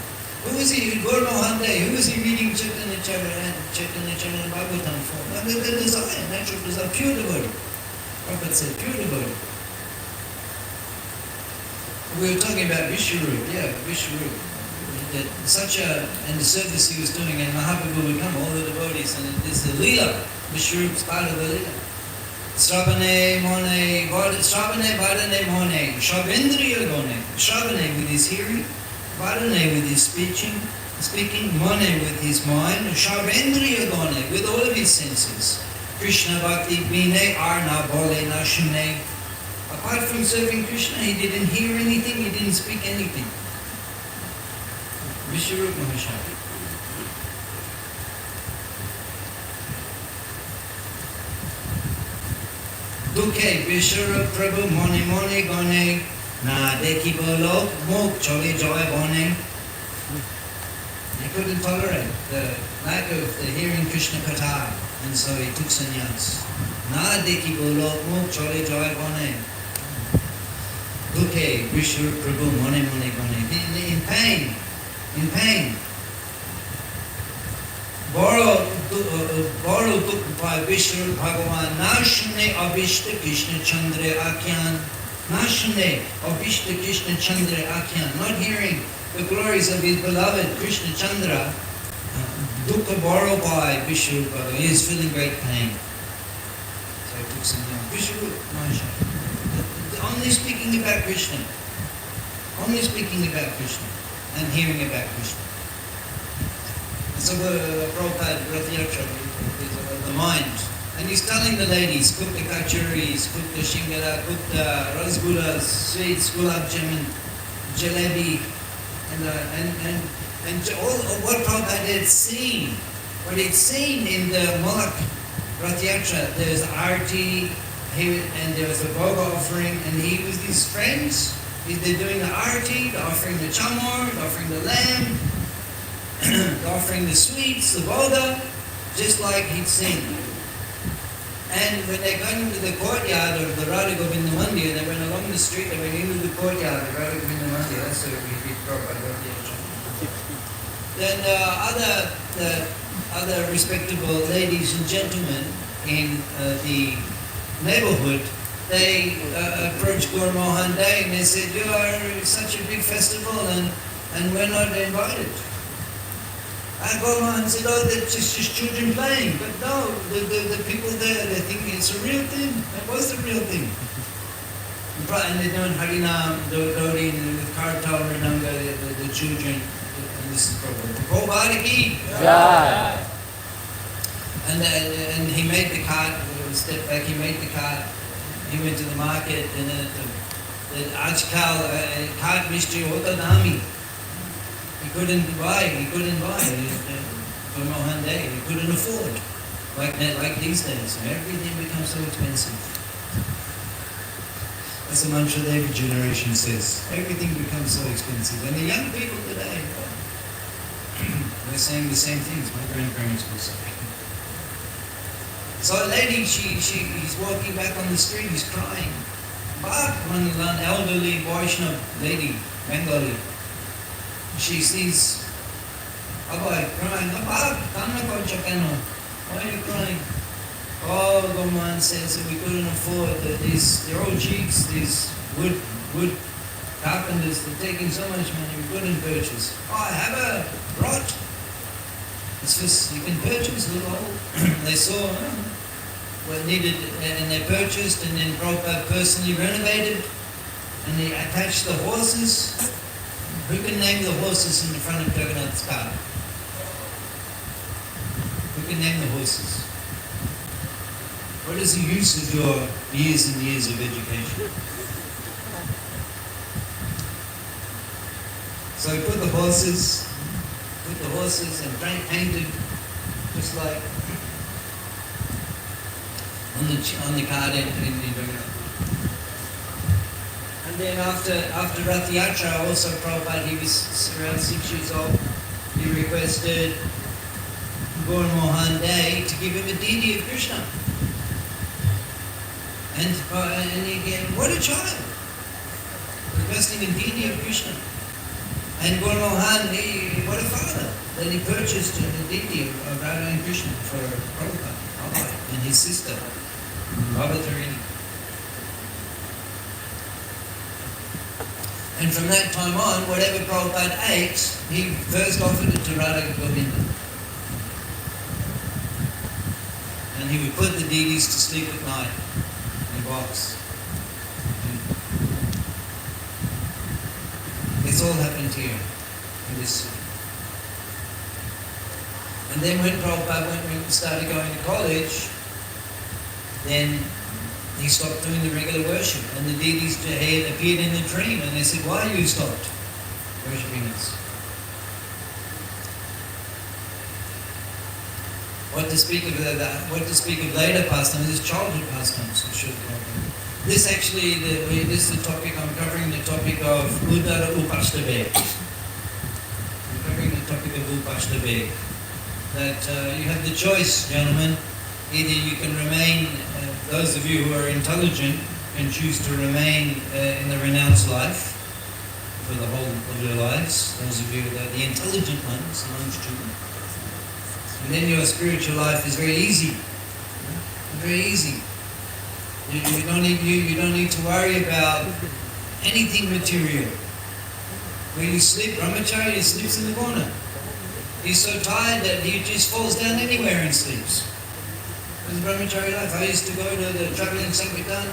Who is he? Guru Mohan Day. Who is he reading Chaitanya Charitamrita Bhagavatam for? The desire, natural desire, pure devotee. Prabhupada said, pure devotee. We were talking about Vishwarup, Vishwarup. And the service he was doing, and Mahaprabhu would come, all the devotees, and it's the Leela. Vishwarup's part of the Leela. Sravane Mone, Sravane Vadane Mone, Shavendriya Gone. Sravane with his hearing, Vadane with his speaking, Mone with his mind, Shavendriya Gone with all of his senses. Krishna Bhakti Bine Arna Bole Na Shune. Apart from serving Krishna, he didn't hear anything, he didn't speak anything. Vishwarup Mahashaya. Dukhe Vishwarup Prabhu Mone Mone Gone Na Dekhi Bolo Mok Chole Joy Bone. He couldn't tolerate the lack of the hearing Krishna Katha, and so he took sannyas. Na Dekhi Bolo Mok Chole Joy Bone. Dukhe Vishwarup Prabhu Mone Mone Gone. In pain. Borrow took by Vishwarup Bhagavan. Nashne Abhishta Krishna Chandra Akyan. Nashne Abhishta Krishna Chandra Akyan. Not hearing the glories of his beloved Krishna Chandra. Dukkha borrowed by Vishwarup Bhagavan. He is feeling great pain. So he took some Vishwarup Mahashaya. Only speaking about Krishna. Only speaking about Krishna. And hearing about Krishna. So Prabhupada, Rath Yatra, is the mind. And he's telling the ladies, cook the kachuris, cook the shingara, cook the rasgullas, sweets, gulab jamun, jalebi, and all what Prabhupada had seen. What he'd seen in the Malak Rath Yatra, there's arti, and there was a bhoga offering, and he was his friends. They're doing the arti, they're offering the chamor, they're offering the lamb, they're offering the sweets, the bhoga, just like he'd seen. And when they got into the courtyard of the Radha Govinda Mandir, they went along the street, they went into the courtyard of the Radha Govinda Mandir. That's where we read Prabhupada. Then the other respectable ladies and gentlemen in the neighborhood they approached Guru Mohan Day and they said, you are such a big festival and we're not invited. And Guru Mohan said, oh, that's just children playing. But no, the people there, they're thinking it's a real thing. It was a real thing. And they're doing Harinam, Dodin, with Kartal, Renanga, the children. And this is Prabhupada ki. Jai. And he made the cart, step back, he made the cart. He went to the market and the Ajkal, cart mystery, hota nami. He couldn't buy. For Mohan Day, he couldn't afford. Like these days, everything becomes so expensive. As the mantra of every generation says, everything becomes so expensive. And the young people today, they're saying the same things my grandparents were saying. So a lady, he's walking back on the street, he's crying. But one elderly Vaishnava lady, Bengali, she sees Abai crying, why are you crying? Oh, Goman says that we couldn't afford they're all jigs, these wood carpenters, they're taking so much money, we couldn't purchase. Oh, I have a Rath. It's just, you can purchase a little old. They saw what needed, and they purchased, and then Prabhupada personally renovated, and they attached the horses. Who can name the horses in the front of Jagannath's car? Who can name the horses? What is the use of your years and years of education? So he put the horses and painted just like on the card in and then after Rath Yatra, also Prabhupada, he was around 6 years old, he requested Guru Mohan Day to give him a deity of Krishna. And again, what a child! Requesting a deity of Krishna. And Guru Mohan, what a father! That he purchased a deity of Radha and Krishna for Prabhupada and his sister, Bhagavatam. And from that time on, whatever Prabhupada ate, he first offered it to Radha Govinda. And he would put the deities to sleep at night in a box. It's all happened here in this city. And then when Prabhupada started going to college, then he stopped doing the regular worship. And the deities appeared in the dream and they said, why you stopped worshipping us? What to speak of later pastimes is childhood pastimes. This actually, this is the topic, I'm covering the topic of Udara Upashtave. I'm covering the topic of Upashtave. That you have the choice, gentlemen. Either you can remain, those of you who are intelligent can choose to remain in the renounced life for the whole of your lives. Those of you that are the intelligent ones amongst you. And then your spiritual life is very easy. Very easy. You don't need to worry about anything material. When you sleep, Brahmacharya sleeps in the corner. He's so tired that he just falls down anywhere and sleeps. This is Brahmacharya life. I used to go to the traveling Sankirtan.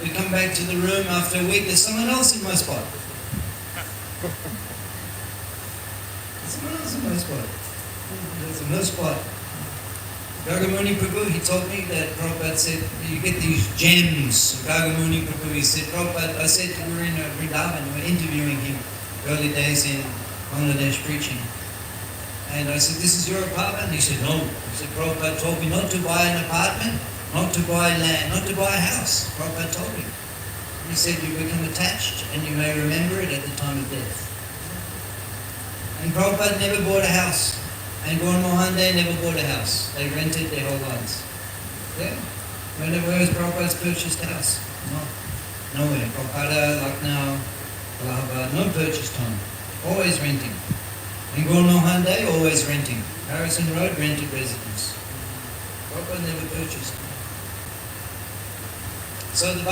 We come back to the room after a week, there's someone else in my spot. There's someone else in my spot. There's no spot. Gagamuni Prabhu, he told me that Prabhupada said, you get these gems. Gagamuni Prabhu, he said, Prabhupada, I said, we were in Vrindavan, we were interviewing him early days in Bangladesh preaching. And I said, this is your apartment? He said, no. He said, Prabhupada told me not to buy an apartment, not to buy land, not to buy a house. Prabhupada told me. He said, you become attached and you may remember it at the time of death. And Prabhupada never bought a house. And Guru Mohan Day never bought a house. They rented their whole lives. Yeah? Where has Prabhupada's purchased a house? No. Nowhere. Kolkata, Lucknow, Allahabad, no purchased home. Always renting. And Guru Mohan Day, always renting. Harrison Road, rented residence. Prabhupada never purchased. So the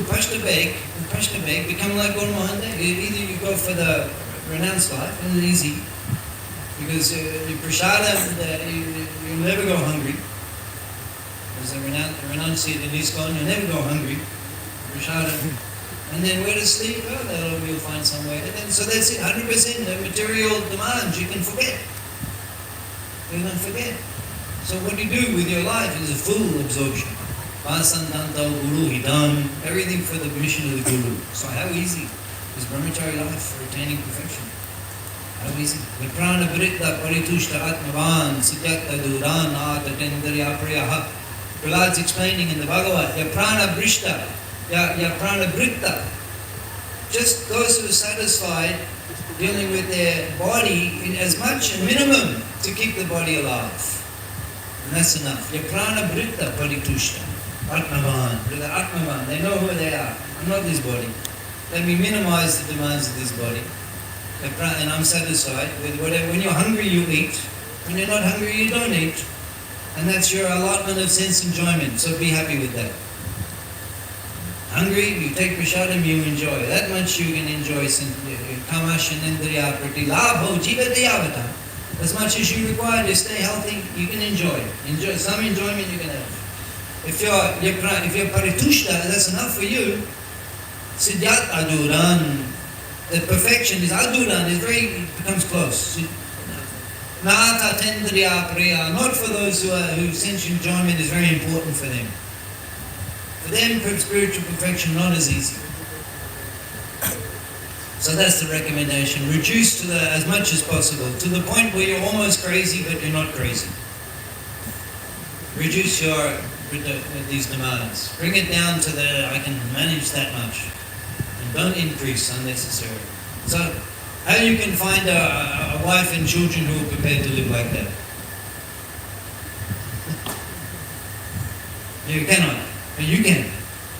Upashtavek become like Guru Mahanta. Either you go for the renounced life, and it's easy, because the prasada, you'll never go hungry. As a renunciate in ISKCON, you'll never go hungry. Prasada. And then where to sleep? Oh, you'll find somewhere. And then, so that's it, 100%. The material demands, you can forget. You can forget. So what you do with your life is a full absorption. Vasantanta Guru, he done everything for the mission of the Guru. So how easy is brahmachari life for attaining perfection? How easy? Viprana vritta paritushta atmavan siddhata duran atatendriya priyaha. Prahlad's explaining in the Bhagavatam, ya prana brishta, ya prana vritta. Just those who are satisfied dealing with their body in as much, a minimum, to keep the body alive. And that's enough. Ya prana vritta paritushta. Atmavan, Atmavan, they know who they are. I'm not this body. Let me minimize the demands of this body. And I'm satisfied with whatever. When you're hungry, you eat. When you're not hungry, you don't eat. And that's your allotment of sense enjoyment. So be happy with that. Hungry, you take prasadam, you enjoy. That much you can enjoy. Kamashanendriya prati labho jivatayavata. As much as you require to stay healthy, you can enjoy. Enjoy some enjoyment you can have. If you're paritushta, that's enough for you. Siddhat aduran, the perfection is aduran, it becomes close. Nata tendriya priya, not for those whose sense enjoyment is very important for them. For them, spiritual perfection not as easy. So that's the recommendation. Reduce to as much as possible, to the point where you're almost crazy, but you're not crazy. Reduce these demands. Bring it down to I can manage that much. And don't increase unnecessarily. So, how you can find a wife and children who are prepared to live like that? You cannot. But you can.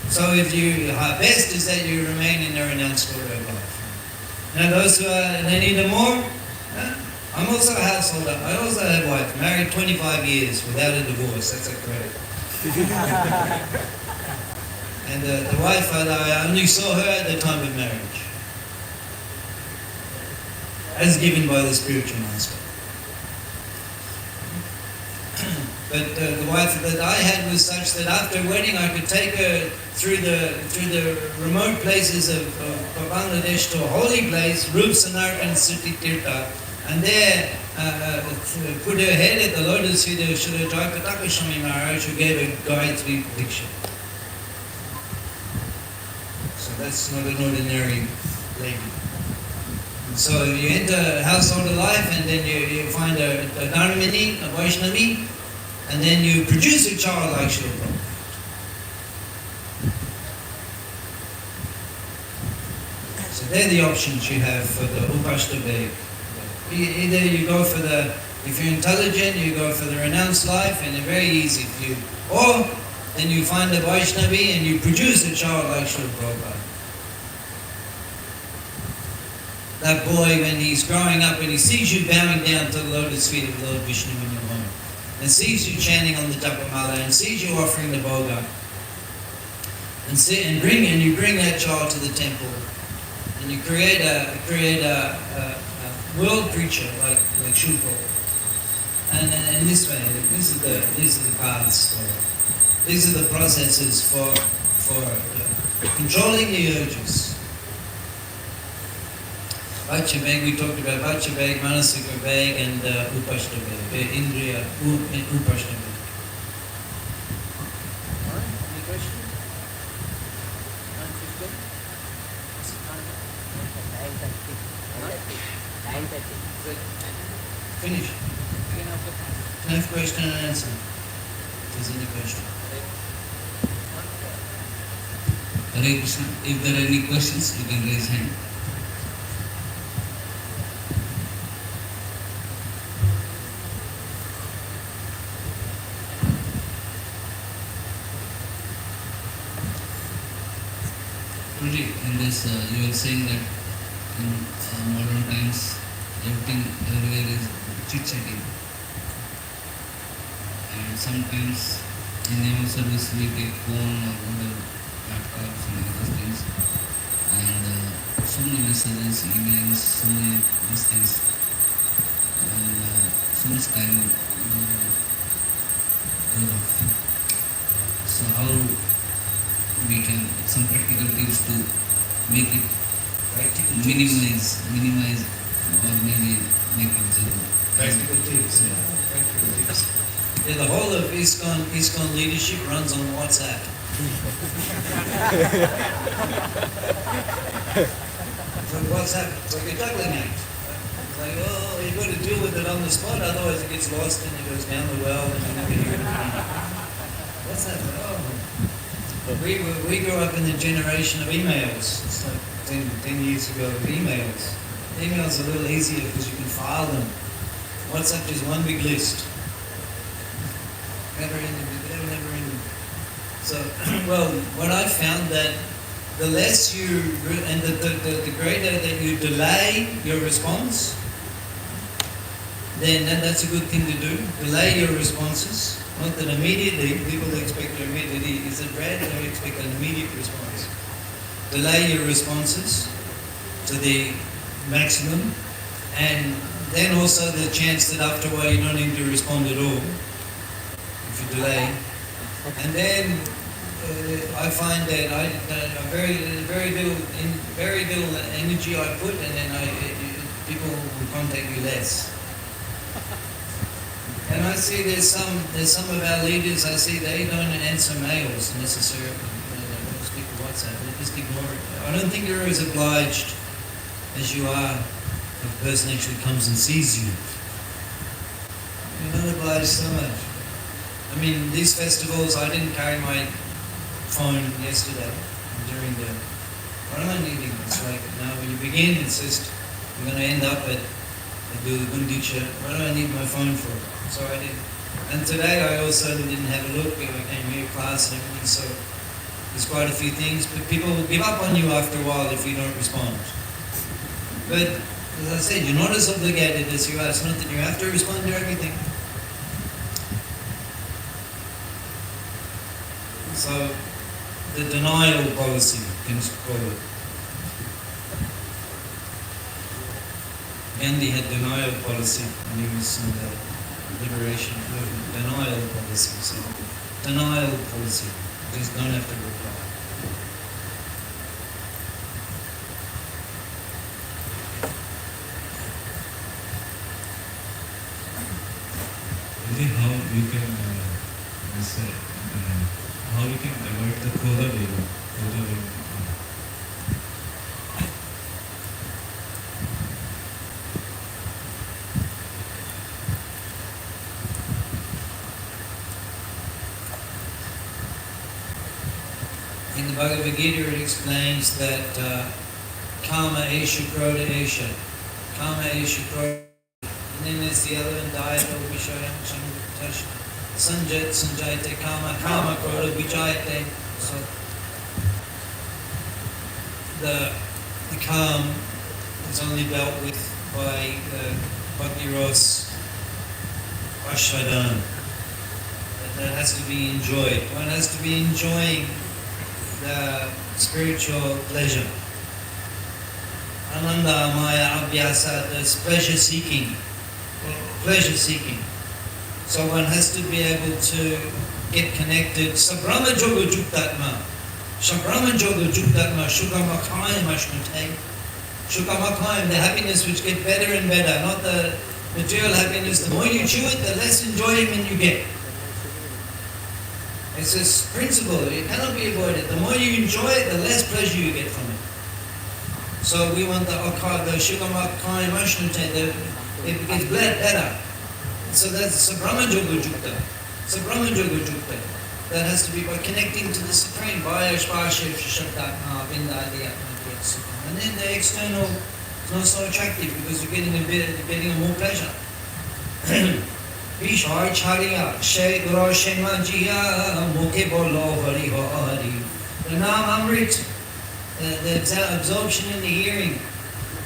So if best is that you remain in a renounced order of life. Now those who they need a more, I'm also a householder. I also have a wife, married 25 years without a divorce. That's a credit. And the wife, I only saw her at the time of marriage, as given by the spiritual master. But the wife that I had was such that after wedding I could take her through the remote places of Bangladesh to a holy place, Rup Sanark and Suti Tirtha, and there put her head at the lotus feet of Srila Jayapataka Swami Maharaj, who gave a Gayatri Diksha. So that's not an ordinary lady. And so you enter householder life, and then you find a Dharmini, a Vaishnavi, and then you produce a child like Srila Prabhupada. So they're the options you have for the Upashtavek. Either you go for if you're intelligent, you go for the renounced life, and it's very easy for you. Or then you find a Vaishnavi and you produce a child like Srila Prabhupada. That boy, when he's growing up and he sees you bowing down to the lotus feet of Lord Vishnu in your home, and sees you chanting on the Japamala, and sees you offering the bhoga, and you bring that child to the temple, and you create a world preacher like Shuko. And this way, these are the paths these are the processes for controlling the urges. Vachaveg, we talked about Vachaveg, Manasika Veg, and Upashtaveg, Indriya Upashtaveg. Any question? Finish. Enough question and answer. If there's any question. Hare Krishna. If there are any questions, you can raise hand. In this, you were saying that in modern times, everything everywhere is chit-chatting, and sometimes In name of service, we take phone or whatever, laptops and other things, and so many messages, emails, so many these things, and so much time goes off. So how we can some practical tips to make it minimize, or maybe make it zero. Practical tips, yeah. Practical tips. Yeah, the whole of ISKCON leadership runs on WhatsApp. So WhatsApp, it's like a juggling act. It's like, oh, you've got to deal with it on the spot, otherwise it gets lost and it goes down the well and you're not going to get it. What's that? Oh. We grew up in the generation of emails. It's like 10 years ago of emails. Emails are a little easier because you can file them. WhatsApp is one big list. Never ending. So, well, what I found that the less you, and the greater that you delay your response, then that's a good thing to do. Delay your responses. Not that immediately, people expect to immediately, is it bad? They expect an immediate response. Delay your responses to the maximum, and then also the chance that after a while you don't need to respond at all, if you delay. And then I find that very little energy I put, and then people will contact you less. And I see there's some of our leaders, I see they don't answer mails necessarily. They don't speak to WhatsApp, they just ignore it. I don't think you're as obliged as you are if a person actually comes and sees you. You're not obliged so much. I mean, these festivals, I didn't carry my phone yesterday during the... What am I needing? It's like, now when you begin, it's just, you're going to end up at do the Gundicha. What do I need my phone for? So I did. And today I also didn't have a look. I came here, class and everything, so there's quite a few things. But people will give up on you after a while if you don't respond. But as I said, you're not as obligated as you are. It's not that you have to respond to everything. So the denial policy, you can call it. Gandhi had denial policy when he was in the liberation movement. Denial policy. So denial policy. You just don't have to reply. Really, how we can how we can avoid the Koda Vega. In the Bhagavad Gita it explains that Kama Esha Krodha Esha. Kama Esha Krodha. And then there's the other one, Dayata Vishayam Samutash. Sanjat Sanjayate Kama Kama Krodha Vijayate. So the calm is only dealt with by Bhakti Ras Ashvadan. That has to be enjoyed. One has to be enjoying the spiritual pleasure. Ananda Maya Abhyasa, that's pleasure seeking. Pleasure seeking. So one has to be able to get connected. Sabrama Joga Juktatma. Sabrama Joga Juktatma. Shukamakayam Ashnutai. Shukamakayam, the happiness which gets better and better. Not the material happiness. The more you chew it, the less enjoyment you get. It's this principle, it cannot be avoided. The more you enjoy it, the less pleasure you get from it. So we want the Shukamakayam Ashnutai, it gets better. So that's Brahma Yoga Jukta. So Brahma Yoga Jukta. That has to be by connecting to the Supreme. And then the external is not so attractive because you're getting more pleasure. Vishar Chariya, Shay Guru Shemajiya, Mukhe Bolo Hari Hari. The Nam Amrit, the absorption in the hearing,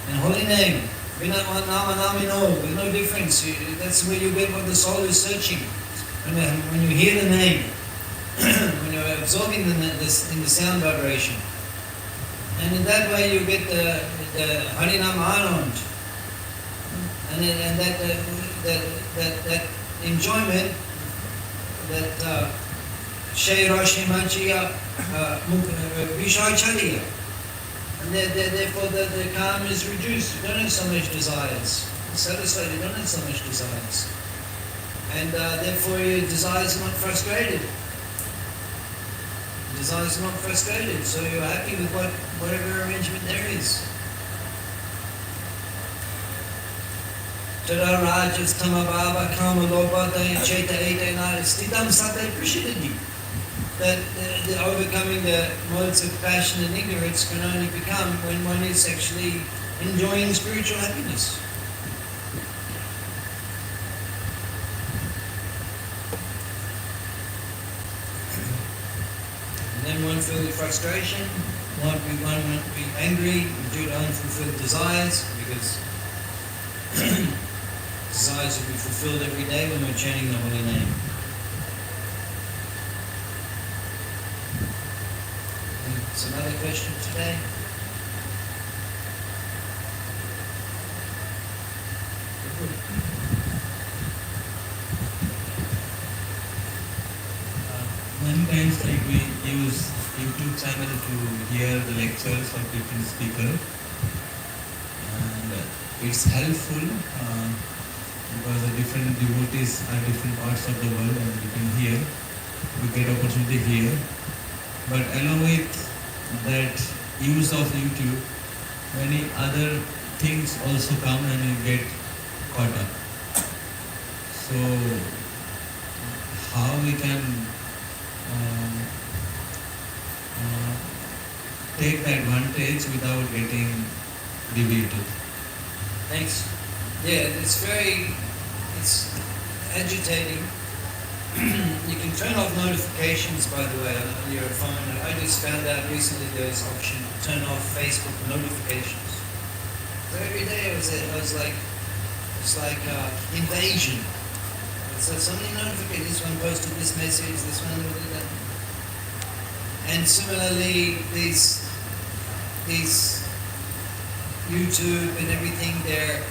and holy name. There's no difference. That's where you get what the soul is searching. When you hear the name, when you're absorbing in the sound vibration. And in that way you get the Harinam Anand. And that enjoyment, that Shayrashni Manchiya Vishachariya. And therefore the calm is reduced. You don't have so much desires. Satisfied, you don't have so much desires. And therefore your desires are not frustrated. Desires are not frustrated, so you're happy with whatever arrangement there is. Tada rajas tamabhava kama lobhata cheta etena stitam sate prishidani. That the overcoming the modes of passion and ignorance can only become when one is actually enjoying spiritual happiness. And then one feel the frustration, one won't be angry due to unfulfilled desires, because desires will be fulfilled every day when we're chanting the holy name. Some other question today? Many times like we use YouTube channel to hear the lectures of different speakers, and it's helpful because the different devotees are different parts of the world and we can hear, we get opportunity here. But along with that use of YouTube, many other things also come and you get caught up. So how we can take the advantage without getting deviated? Thanks. Yeah, it's agitating. You can turn off notifications, by the way, on your phone. I just found out recently there's an option to turn off Facebook notifications. So every day it's like invasion. So many notifications. This one posted this message, this one did that. And similarly, these YouTube and everything, they're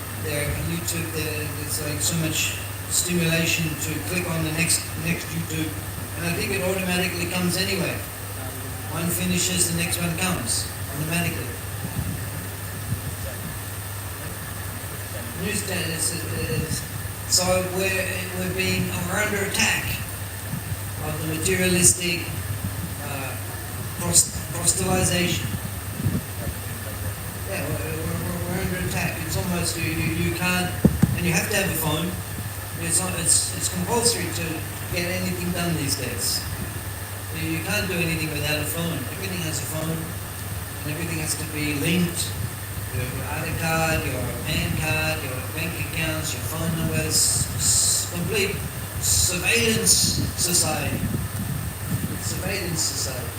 YouTube. There's like so much stimulation to click on the next YouTube, and I think it automatically comes anyway. One finishes, the next one comes automatically. So we're under attack of the materialistic proselytization. Yeah, we're under attack. It's almost you can't, and you have to have a phone. It's compulsory to get anything done these days. You can't do anything without a phone. Everything has a phone, and everything has to be linked. Your Aadhaar card, your PAN card, your bank accounts, your phone numbers. Complete surveillance society. Surveillance society.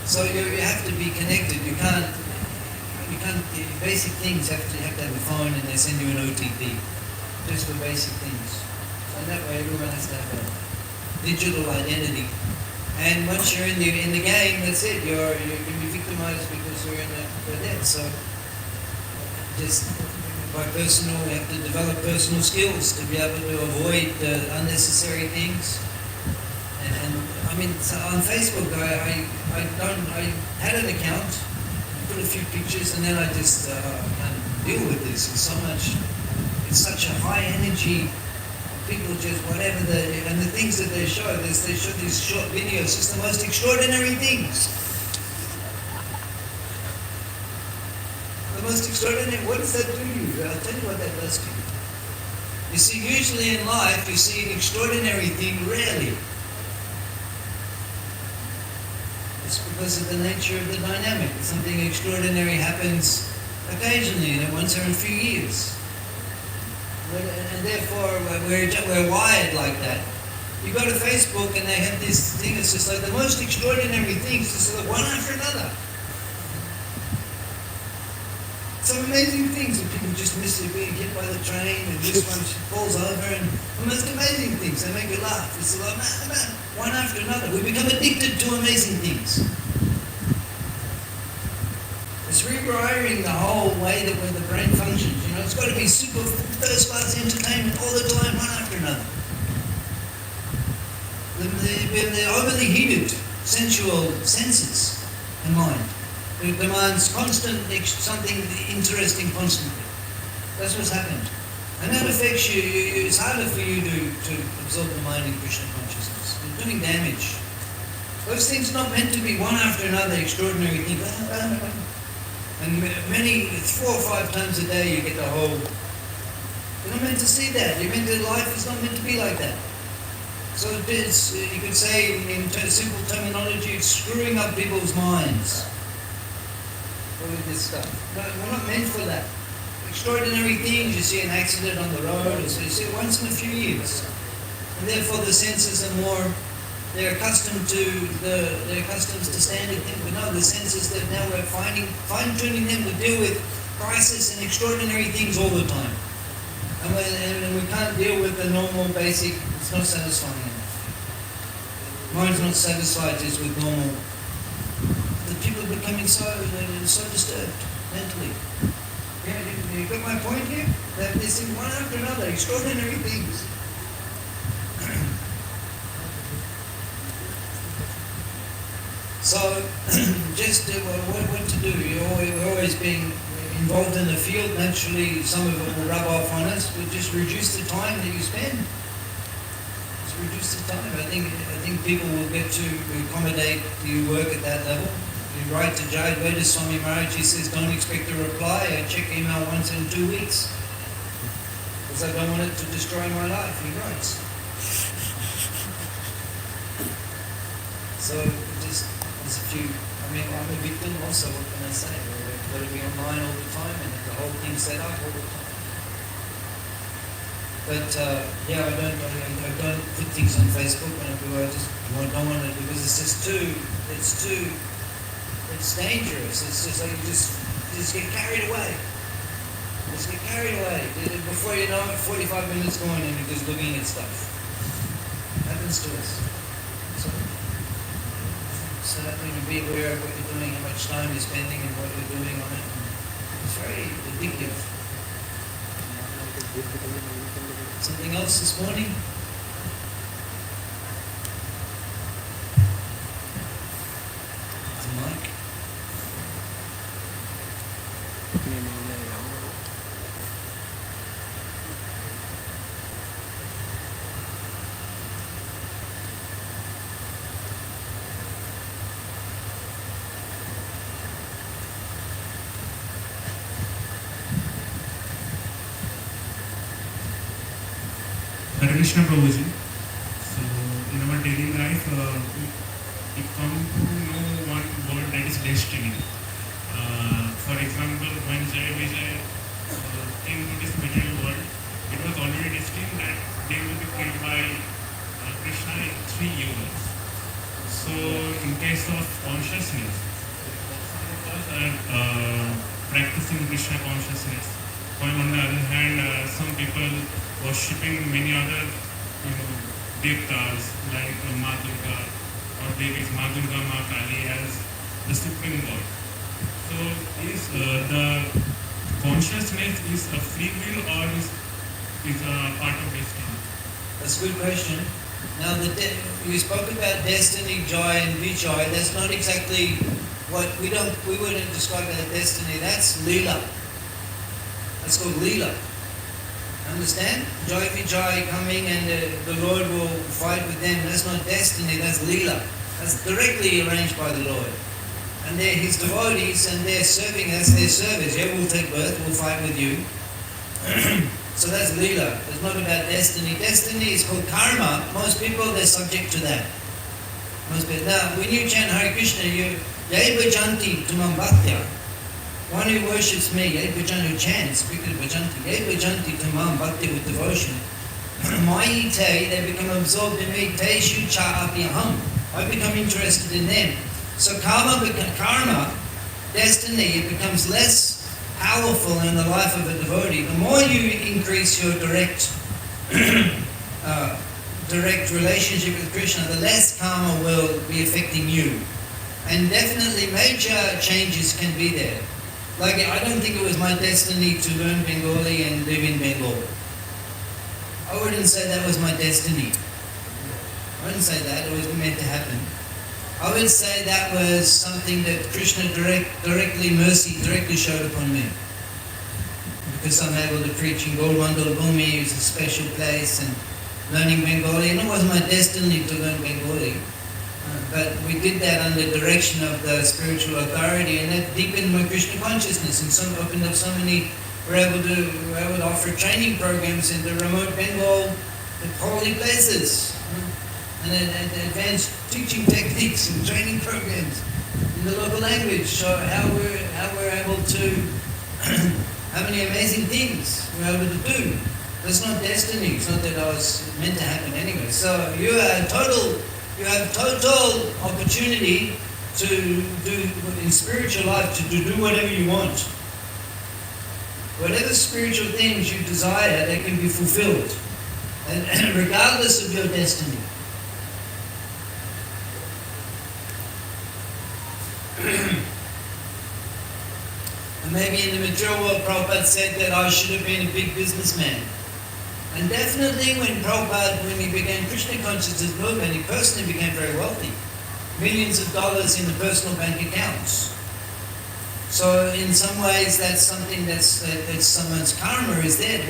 So you have to be connected. You can't. The basic things have to have a phone, and they send you an OTP. Just for basic things. And that way everyone has to have a digital identity. And once you're in the game, that's it. You can be victimized because you're in the debt. So just by personal, we have to develop personal skills to be able to avoid unnecessary things. And I mean, so on Facebook, I had an account, put a few pictures, and then I just can't deal with this. It's such a high energy. People just whatever and the things that they show these short videos, just the most extraordinary things. The most extraordinary. What does that do to you? I'll tell you what that does to you. You see, usually in life, you see an extraordinary thing rarely. It's because of the nature of the dynamic. Something extraordinary happens occasionally, and once every few years. And therefore, we're wired like that. You go to Facebook and they have this thing, it's just like the most extraordinary things, just like one after another. Some amazing things that people just miss it, being hit by the train, and this one falls over, and the most amazing things, they make you laugh. It's like, man. one after another. We become addicted to amazing things. It's rewiring the whole way that the brain functions. You know, it's got to be super first-class entertainment all the time, one after another. The overly heated, sensual senses and mind. It demands constant, something interesting constantly. That's what's happened. And that affects you. It's harder for you to absorb the mind in Krishna consciousness. You're doing damage. Those things are not meant to be one after another extraordinary thing. And many, 4 or 5 times a day you get the whole... You're not meant to see that. You're meant to, life is not meant to be like that. So it's, you could say in simple terminology, it's screwing up people's minds. All of this stuff. No, we're not meant for that. Extraordinary things, you see an accident on the road, or so you see it once in a few years. And therefore the senses are more... They're accustomed to standard things, but no, the senses that now we're fine-tuning them to deal with crisis and extraordinary things all the time. And we can't deal with the normal basic, it's not satisfying enough. Mind's not satisfied just with normal. The people are becoming so disturbed mentally. Yeah, you got my point here? That they see one after another, extraordinary things. So, just what to do? We're always being involved in the field. Naturally, some of it will rub off on us, but just reduce the time that you spend. Just reduce the time. I think people will get to accommodate you work at that level. You write to Jayadvaita Swami Maharaj, he says, don't expect a reply. I check email once in 2 weeks. Because I don't want it to destroy my life, he writes. So, there's a few, I'm a victim also, what can I say? I've got to be online all the time and the whole thing set up all the time. But yeah, I don't put things on Facebook when I do. I just don't want it because it's dangerous. It's just like you just get carried away. Just get carried away. Before you know it, 45 minutes gone and you're just looking at stuff. Happens to us. So that when you be aware of what you're doing, how much time you're spending and what you're doing on it. It's very addictive. Something else this morning? The mic? Hare Krishna Prabhuji. So, in our daily life, we come to know one word that is destiny. For example, when Jai Vijay came to this material world, it was already destined that they will be killed by Krishna in 3 years. So, in case of consciousness, some of us are practicing Krishna consciousness. While on the other hand, some people worshipping many other, devtas like Ma Durga or Devis Ma Durga, Ma Kali as the supreme god. So, is the consciousness is a free will or is a part of destiny? That's a good question. Now, you spoke about destiny, joy, and vijay. That's not exactly what we wouldn't describe it as destiny. That's lila. That's called lila. Understand? Joy vijay coming and the Lord will fight with them. That's not destiny. That's lila. That's directly arranged by the Lord. And they're His devotees and they're serving. That's their service. Yeah, we'll take birth. We'll fight with you. So that's lila. It's not about destiny. Destiny is called karma. Most people, they're subject to that. Most people. Now, when you chant Hare Krishna, you Yai Bhajanti Tumam Bhaktya. One who worships me, Yai Bhajan, who chants, Vikra Bhajanti, Yai Bhajanti Tumam Bhakti with devotion. Mayi Te, they become absorbed in me. Te Shu Cha Apyaham. I become interested in them. So karma, destiny, it becomes less powerful in the life of a devotee. The more you increase your direct direct relationship with Krishna, the less karma will be affecting you. And definitely major changes can be there. Like, I don't think it was my destiny to learn Bengali and live in Bengal. I wouldn't say that was my destiny. I wouldn't say that, it was meant to happen. I would say that was something that Krishna directly showed upon me. Because I'm able to preach in Golwandal Bhumi, it's a special place, and learning Bengali. And it wasn't my destiny to learn Bengali. But we did that under direction of the spiritual authority, and that deepened my Krishna consciousness, and opened up so many. We're able to offer training programs in the remote Bengal, holy places, and advanced teaching techniques and training programs in the local language. So how we're able to, how many amazing things we're able to do. That's not destiny. It's not that I was meant to happen anyway. So you have total opportunity to do in spiritual life, to do whatever you want. Whatever spiritual things you desire, they can be fulfilled, and regardless of your destiny. And maybe in the material world, Prabhupada said that I should have been a big businessman. And definitely when he began Krishna consciousness movement, he personally became very wealthy. Millions of dollars in the personal bank accounts. So in some ways that's something that someone's karma is there.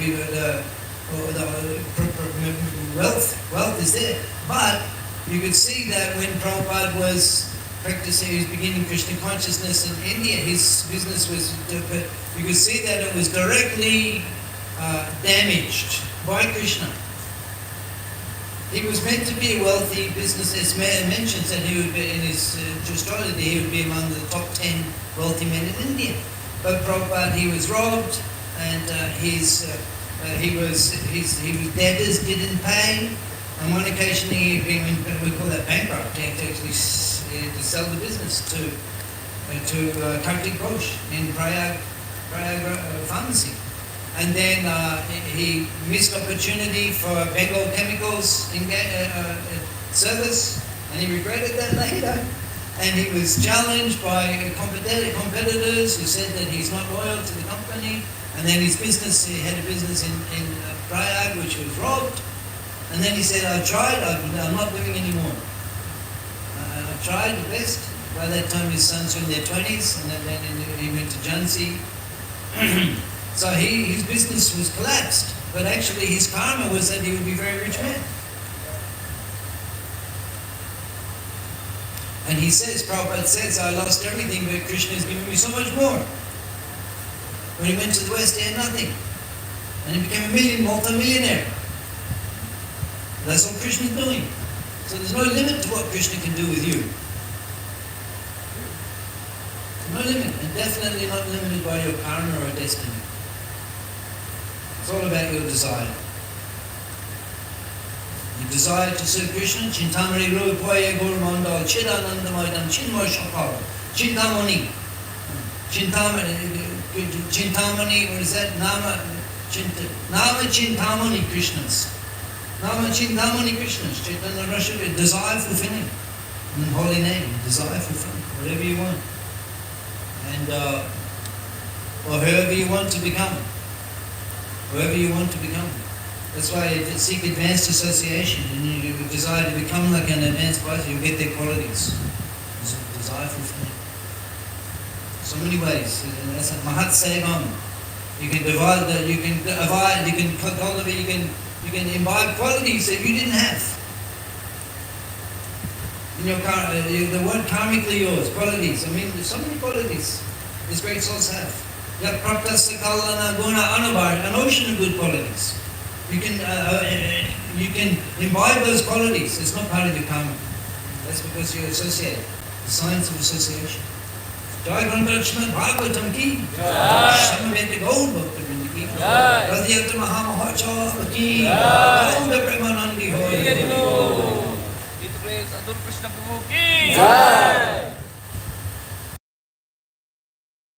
Wealth is there. But you could see that when Prabhupada was practicing, he was beginning Krishna consciousness in India, his business was, you could see that it was directly damaged by Krishna. He was meant to be a wealthy business, as mentions that he would be in his astrology, he would be among the top 10 wealthy men in India. But Prabhupada, he was robbed, and his debtors didn't pay. On one occasion, we call that bankrupt. He had to actually sell the business to Kartik Ghosh in Prayag pharmacy. And then he missed opportunity for Bengal Chemicals service, and he regretted that later. And he was challenged by competitors who said that he's not loyal to the company. And then his business, he had a business in Prayag which was robbed. And then he said, I tried, I'm not doing anymore. I tried the best. By that time his sons were in their 20s, and then he went to Jhansi. So his business was collapsed, but actually his karma was that he would be a very rich man. And he says, Prabhupada says, I lost everything, but Krishna has given me so much more. When he went to the West, he had nothing. And he became a multi-millionaire. That's what Krishna is doing. So there's no limit to what Krishna can do with you. No limit, and definitely not limited by your karma or destiny. It's all about your desire. You desire to serve Krishna, Chintamani Rupoya Guru Mandal, Chidanandamaydam, Chinmoy Shakal, Chintamani. Chintamani, what is that? Nama Chintamani Krishnas. Nama Chintamani Krishnas. Chaitanya Rasha, desire fulfilling. In the holy name, desire fulfilling, whatever you want. And or whoever you want to become. Whoever you want to become. That's why if you seek advanced association and you desire to become like an advanced person, you get their qualities. Desire fulfilling. So many ways. And that's a Mahat Sevam. You can divide that, you can cultivate, you can imbibe qualities that you didn't have. In your the word karmically yours, qualities. I mean, there's so many qualities these great souls have. Yat praptasya kalana guna anabar, an ocean of good qualities. You can imbibe those qualities. It's not part of your karma. That's because you associate. The science of association. Jai Grantarachman Bhagavatam ki. Jai. Samaveta Gaud Bhakta Vrinda ki. Jai. Rath Yatra Mahamahotsava ki. Jai. Gaud Premanandi Hoy. It praise Adur Krishna Prabhu ki. Jai.